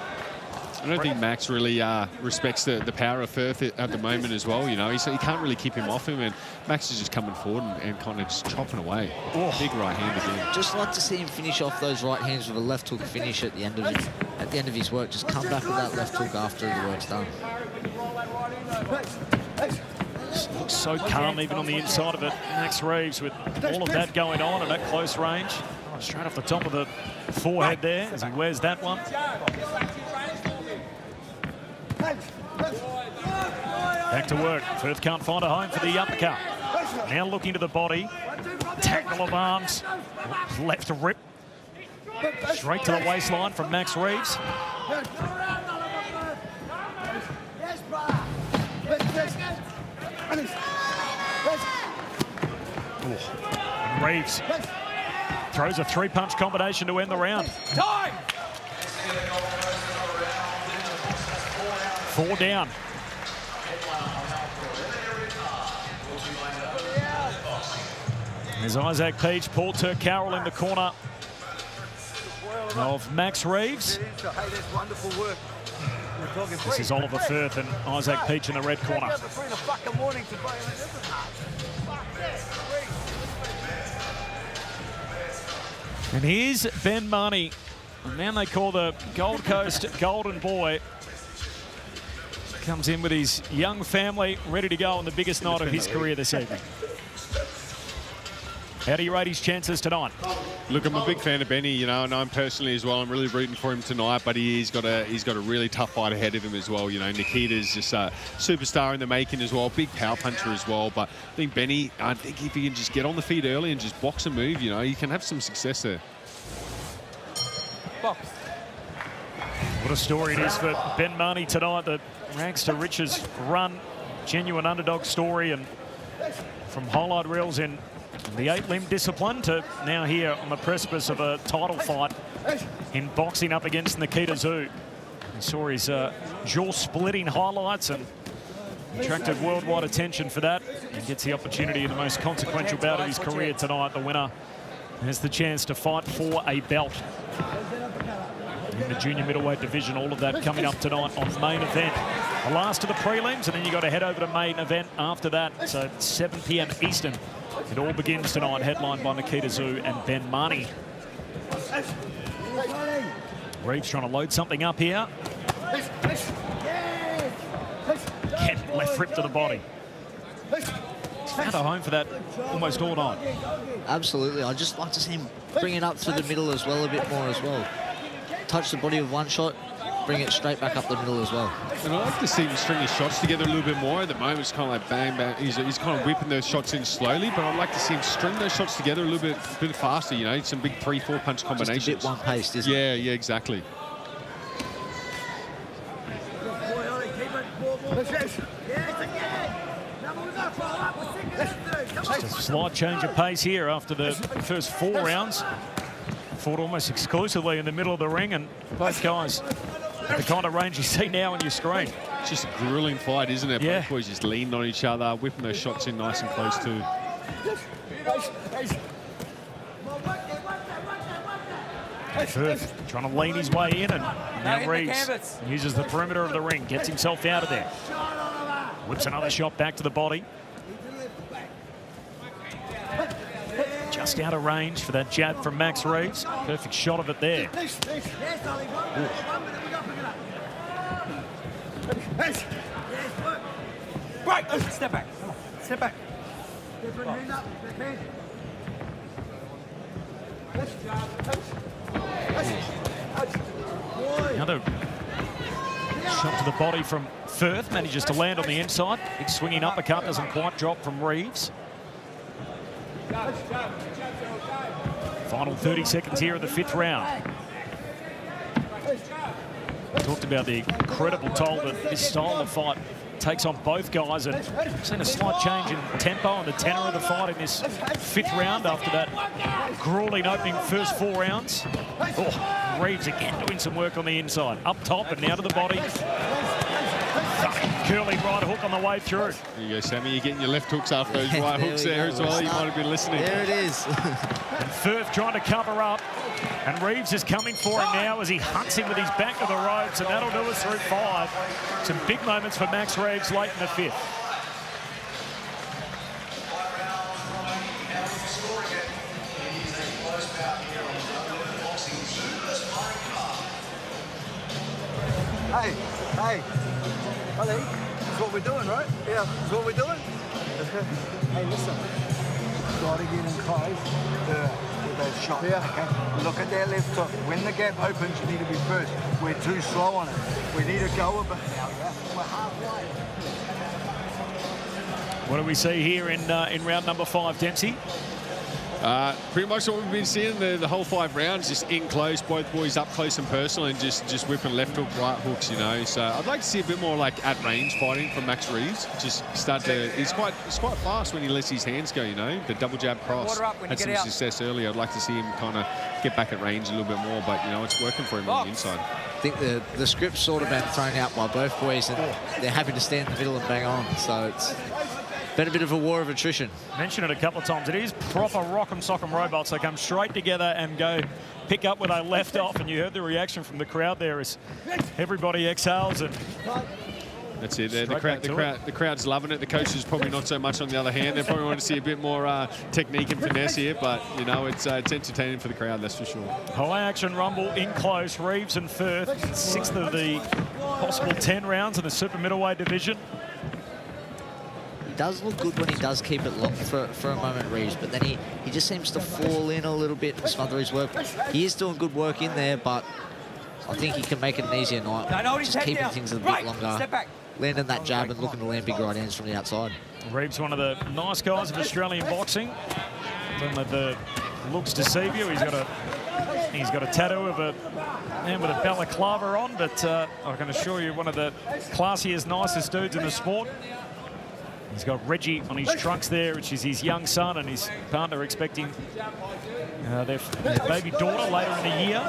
E: I don't think Max really respects the power of Firth at the moment as well. You know, he can't really keep him off him, and Max is just coming forward and kind of just chopping away. Oh. Big right hand again.
C: Just like to see him finish off those right hands with a left hook finish at the end of his work. Just come back with that left hook after the work's done.
B: Looks so calm even on the inside of it. Max Reeves with all of that going on and at close range. Oh, straight off the top of the forehead there as he wears that one. Back to work. Firth can't find a home for the uppercut. Now looking to the body. Tackle of arms. Left to rip. Straight to the waistline from Max Reeves. And Reeves throws a three-punch combination to end the round.
N: Time!
B: 4 down. There's Isaac Peach, Paul Turk-Carroll in the corner of Max Reeves. This is Oliver Firth and Isaac Peach in the red corner. And here's Ben Mahoney, the man they call the Gold Coast Golden Boy. Comes in with his young family, ready to go on the biggest night of his career this evening. How do you rate his chances tonight?
E: Look, I'm a big fan of Benny, you know, and I'm personally as well. I'm really rooting for him tonight, but he's got a really tough fight ahead of him as well. You know, Nikita's just a superstar in the making as well, big power puncher as well. But I think Benny, if he can just get on the feet early and just box and move, you know, he can have some success there.
B: What a story it is for Ben Mahoney tonight. The rags to riches run, genuine underdog story, and from highlight reels in the 8-limb discipline to now here on the precipice of a title fight in boxing up against Nikita Tszyu. We saw his jaw-splitting highlights and attracted worldwide attention for that, and gets the opportunity in the most consequential bout of his career tonight. The winner has the chance to fight for a belt in the junior middleweight division. All of that coming up tonight on Main Event. The last of the prelims, and then you got to head over to Main Event after that. So 7 p.m. Eastern. It all begins tonight, headlined by Nikita Tszyu and Ben Mahoney. Reeves trying to load something up here. Again, left rip to the body. Found a home for that almost all night.
C: Absolutely. I'd just like to see him bring it up through the middle as well, a bit more as well. Touch the body with one shot, bring it straight back up the middle as well.
E: And I like to see him string his shots together a little bit more. At the moment, it's kind of like bang, bang. He's kind of whipping those shots in slowly, but I'd like to see him string those shots together a little bit faster, you know, some big 3-4 punch combinations.
C: Just a bit one-paced, isn't it?
E: Yeah, exactly.
B: Just a slight change of pace here after the first 4 rounds. Fought almost exclusively in the middle of the ring, and both guys at the kind of range you see now on your screen.
E: It's just a grueling fight, isn't it?
B: Yeah.
E: Both boys just leaning on each other, whipping those shots in nice and close too.
B: Firth trying to lean his way in, and now Reeves uses the perimeter of the ring, gets himself out of there. Whips another shot back to the body. Just out of range for that jab from Max Reeves. Perfect shot of it there.
N: Right, step back. Step back.
B: Another shot to the body from Firth, manages to land on the inside. Big swinging uppercut, doesn't quite drop from Reeves. Final 30 seconds here of the 5th round. Talked about the incredible toll that this style of fight takes on both guys, and seen a slight change in tempo and the tenor of the fight in this 5th round after that grueling opening first 4 rounds. Oh, Reeves again doing some work on the inside. Up top and now to the body. Curling right hook on the way through.
E: There you go, Sammy. You're getting your left hooks after those right hooks there as well. You might have been listening.
C: There it is.
B: And Firth trying to cover up. And Reeves is coming for him now as he hunts him with his back of the ropes, and that'll do us through 5. Some big moments for Max Reeves late in the 5th.
K: Hey, Ollie, that's what we're doing, right? Yeah. That's what we're doing? Hey, listen. Got to get in close. With those shots. Yeah. Okay? Look at their left hook. When the gap opens, you need to be first. We're too slow on it. We need to go a bit now, yeah? We're halfway.
B: What do we see here in round number 5, Dempsey?
E: Pretty much what we've been seeing the whole 5 rounds, just in close, both boys up close and personal, and just whipping left hook, right hooks, you know. So I'd like to see a bit more like at range fighting from Max Reeves. Just start to, he's quite fast when he lets his hands go, you know. The double jab cross had some success earlier. I'd like to see him kind of get back at range a little bit more, but you know, it's working for him on the inside.
C: I think the script's sort of been thrown out by both boys, and they're happy to stand in the middle and bang on. So it's been a bit of a war of attrition.
B: Mentioned it a couple of times. It is proper rock'em sock'em robots. They come straight together and go pick up where they left off. And you heard the reaction from the crowd there as everybody exhales. And
E: that's it. The crowd's loving it. The coaches probably not so much on the other hand. They probably want to see a bit more technique and finesse here. But, you know, it's entertaining for the crowd, that's for sure.
B: High action rumble in close. Reeves and Firth, 6th of the possible 10 rounds in the super middleweight division.
C: Does look good when he does keep it locked for a moment, Reeves, but then he just seems to fall in a little bit and smother his work. He is doing good work in there, but I think he can make it an easier night. Just keeping things a bit longer, landing that jab and looking to land big right hands from the outside.
B: Reeves, one of the nice guys of Australian boxing. Don't let the looks deceive you. He's got a tattoo of a man with a balaclava on, but I can assure you, one of the classiest, nicest dudes in the sport. He's got Reggie on his trunks there, which is his young son, and his partner expecting their baby daughter later in the year.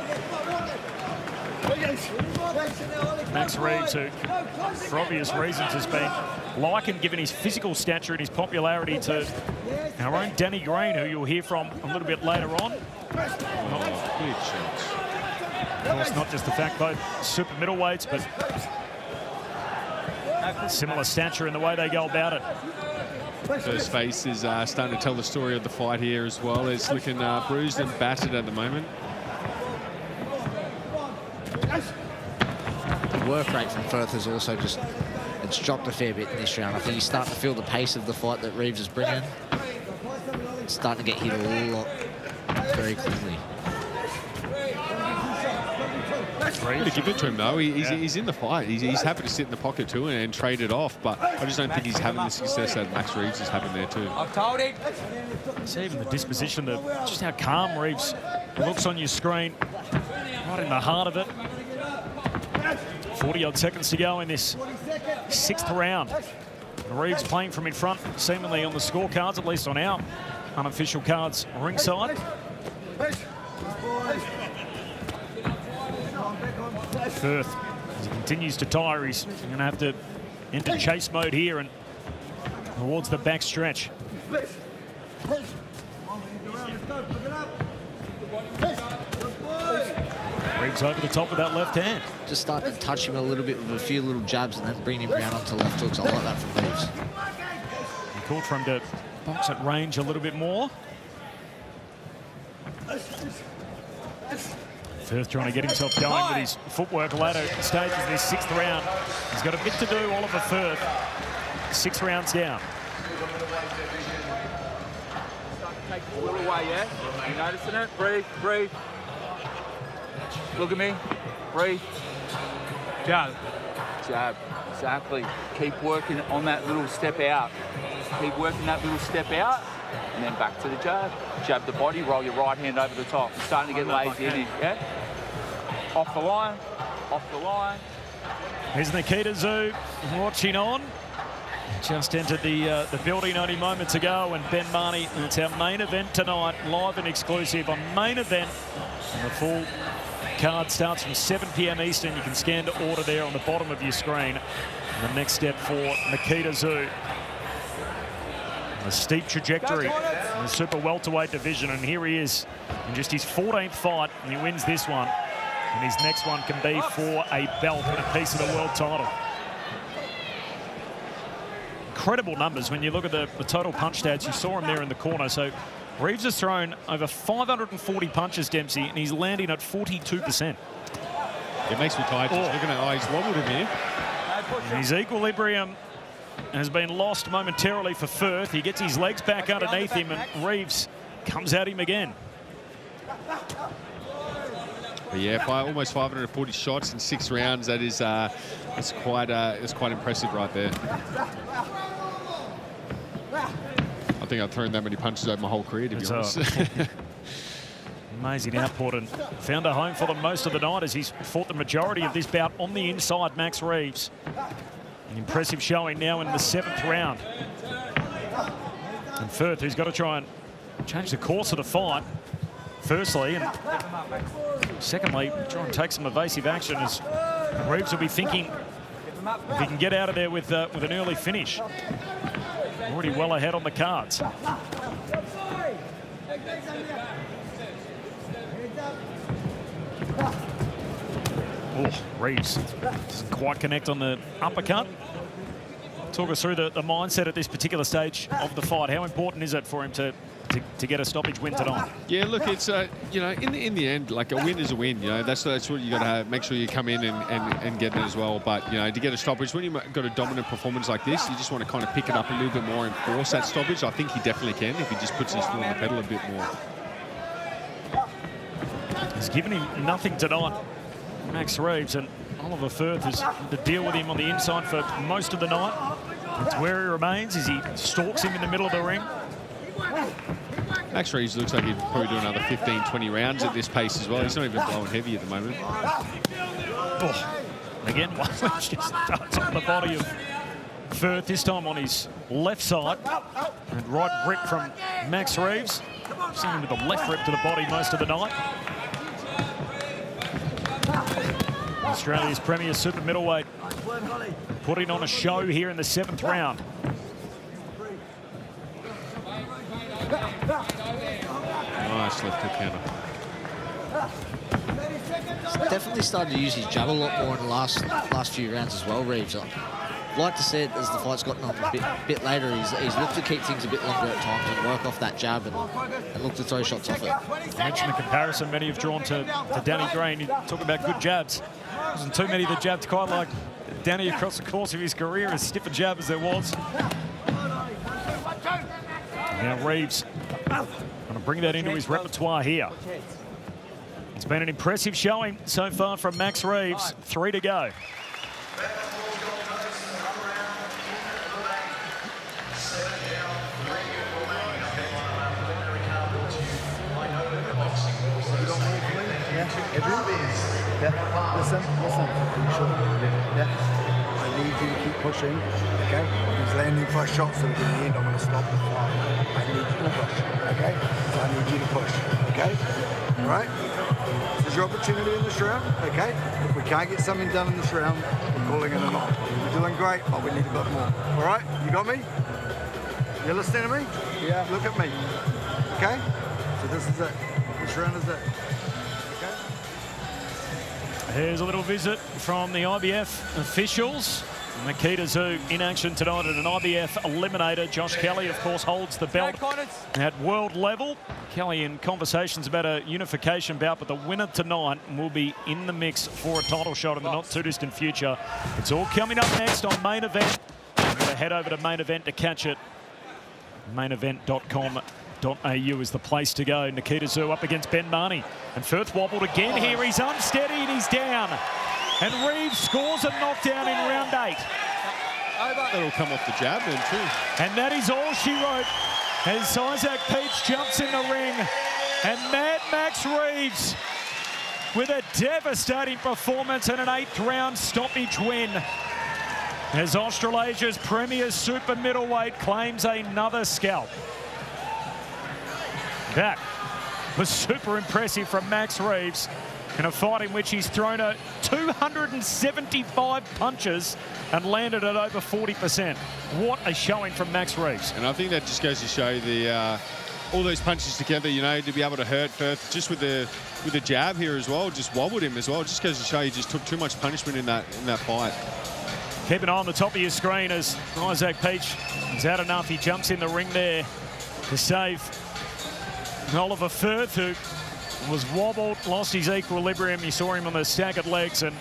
B: Max Reeves, who for obvious reasons has been likened, given his physical stature and his popularity, to our own Danny Green, who you'll hear from a little bit later on.
E: Big shots.
B: Of course, not just the fact both super middleweights, but similar stature in the way they go about it.
E: First face is starting to tell the story of the fight here as well. It's looking bruised and battered at the moment.
C: The work rate from Firth has also it's dropped a fair bit in this round. I think he's starting to feel the pace of the fight that Reeves is bringing. It's starting to get hit a lot very quickly.
E: To give it to him though, he's in the fight. He's happy to sit in the pocket too and trade it off, but I just don't think he's having the success that Max Reeves is having there too.
N: I've told him.
B: See even the disposition, just how calm Reeves looks on your screen, right in the heart of it. 40-odd seconds to go in this 6th round. Reeves playing from in front, seemingly on the scorecards, at least on our unofficial cards ringside. Firth, as he continues to tire, he's going to have to enter chase mode here and towards the back stretch. Reeves over the top with that left hand.
C: Just starting to touch him a little bit with a few little jabs and then bring him round onto left hooks. I like that from Reeves.
B: Called for him to box at range a little bit more. Firth trying to get himself going with his footwork later stages of this 6th round. He's got a bit to do, Oliver Firth. 6 rounds down.
L: Take the wheel away, yeah? You noticing it? Breathe, breathe. Look at me. Breathe. Jab. Jab. Exactly. Keep working on that little step out. Keep working that little step out, and then back to the jab. Jab the body, roll your right hand over the top. You're starting to get lazy in here, yeah? Off the line, off the line.
B: Here's Nikita Tszyu watching on. Just entered the building only moments ago, and Ben Mahoney, and it's our main event tonight, live and exclusive on Main Event. And the full card starts from 7 p.m. Eastern. You can scan to order there on the bottom of your screen. And the next step for Nikita Tszyu. A steep trajectory in the super welterweight division, and here he is in just his 14th fight, and he wins this one. And his next one can be for a belt and a piece of the world title. Incredible numbers when you look at the total punch stats. You saw him there in the corner. So Reeves has thrown over 540 punches, Dempsey, and he's landing at 42%.
E: It makes me tired just looking at he's wobbled him here.
B: And his equilibrium has been lost momentarily for Firth. He gets his legs back underneath him, and Reeves comes at him again.
E: But yeah, almost 540 shots in 6 rounds. That is it's quite impressive right there. I think I've thrown that many punches over my whole career, to be honest.
B: Amazing output, and found a home for them most of the night as he's fought the majority of this bout on the inside, Max Reeves. An impressive showing now in the 7th round. And Firth, who's got to try and change the course of the fight, firstly, and secondly, try and take some evasive action, as Reeves will be thinking if he can get out of there with an early finish. Already well ahead on the cards. Oh, Reeves doesn't quite connect on the uppercut. Talk us through the mindset at this particular stage of the fight. How important is it for him to get a stoppage win tonight?
E: Yeah, look, it's you know, in the end, like, a win is a win. You know, that's what you got to make sure you come in and get it as well. But you know, to get a stoppage, when you've got a dominant performance like this, you just want to kind of pick it up a little bit more and force that stoppage. I think he definitely can if he just puts his foot on the pedal a bit more.
B: He's given him nothing tonight, Max Reeves, and Oliver Firth has to deal with him on the inside for most of the night. It's where he remains as he stalks him in the middle of the ring.
E: Max Reeves looks like he'd probably do another 15, 20 rounds at this pace as well. He's not even blowing heavy at the moment.
B: Oh, again, one which just starts on the body of Firth, this time on his left side. And right rip from Max Reeves. Seen him with the left rip to the body most of the night. Australia's premier super middleweight putting on a show here in the 7th round.
E: Nice left hook counter.
C: He's definitely started to use his jab a lot more in the last few rounds as well, Reeves. I'd like to see it as the fight's gotten on a bit later. He's looked to keep things a bit longer at times and work off that jab and look to throw shots off it.
B: I mentioned the comparison many have drawn to Danny Green. You talk about good jabs. There wasn't too many that jabbed quite like Danny across the course of his career, as stiff a jab as there was. Now Reeves going to bring that into his repertoire here. It's been an impressive showing so far from Max Reeves. 3 to go.
K: Listen. Yeah. I need you to keep pushing, okay? He's landing first shots that are going to end. I'm going to stop the fight. I need you to push, okay? So I need you to push, okay? All right? This is your opportunity in this round, okay? If we can't get something done in this round, we're calling it a knock. We're doing great, but we need a bit more. All right? You got me? You listening to me? Yeah. Look at me, okay? So this is it. Which round is that?
B: Here's a little visit from the IBF officials. Nikita Tszyu in action tonight at an IBF eliminator. Josh Kelly, of course, holds the belt at world level. Kelly in conversations about a unification bout, but the winner tonight will be in the mix for a title shot in the not too distant future. It's all coming up next on Main Event. I'm going to head over to Main Event to catch it. mainevent.com.au is the place to go. Nikita Tszyu up against Ben Mahoney. And Firth wobbled again here. He's unsteady and he's down. And Reeves scores a knockdown in round 8.
E: That'll come off the jab then too.
B: And that is all she wrote as Isaac Peach jumps in the ring. And Mad Max Reeves with a devastating performance and an 8th round stoppage win. As Australasia's premier super middleweight claims another scalp. That was super impressive from Max Reeves in a fight in which he's thrown 275 punches and landed at over 40%. What a showing from Max Reeves.
E: And I think that just goes to show the all those punches together, you know, to be able to hurt Firth just with the jab here as well, just wobbled him as well. It just goes to show he just took too much punishment in that fight.
B: Keep an eye on the top of your screen as Isaac Peach has had enough. He jumps in the ring there to save Oliver Firth, who was wobbled, lost his equilibrium. You saw him on the staggered legs, and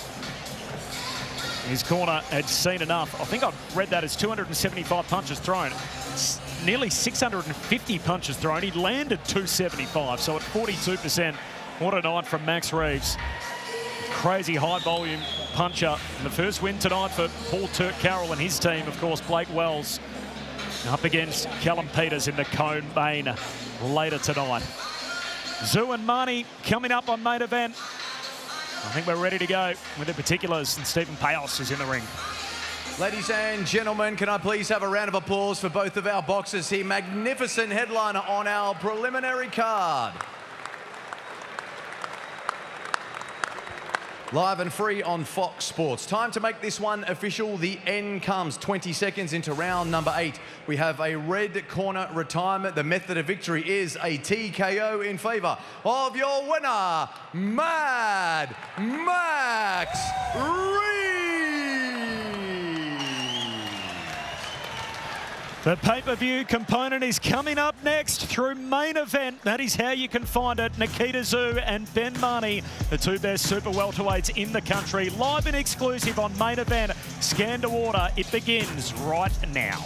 B: his corner had seen enough. I think I read that as 275 punches thrown. It's nearly 650 punches thrown. He landed 275, so at 42%. What a night from Max Reeves. Crazy high volume puncher. And the first win tonight for Paul Turk-Carroll and his team, of course, Blake Wells up against Callum Peters in the co-main later tonight. Tszyu and Mahoney coming up on Main Event. I think we're ready to go with the particulars, and Stephen Payos is in the ring.
F: Ladies and gentlemen, can I please have a round of applause for both of our boxers here. Magnificent headliner on our preliminary card. Live and free on Fox Sports. Time to make this one official. The end comes 20 seconds into round number 8. We have a red corner retirement. The method of victory is a TKO in favour of your winner, Mad Max Reeves.
B: The pay-per-view component is coming up next through Main Event. That is how you can find it. Nikita Tszyu and Ben Mahoney, the two best super welterweights in the country, live and exclusive on Main Event. Scan to order. It begins right now.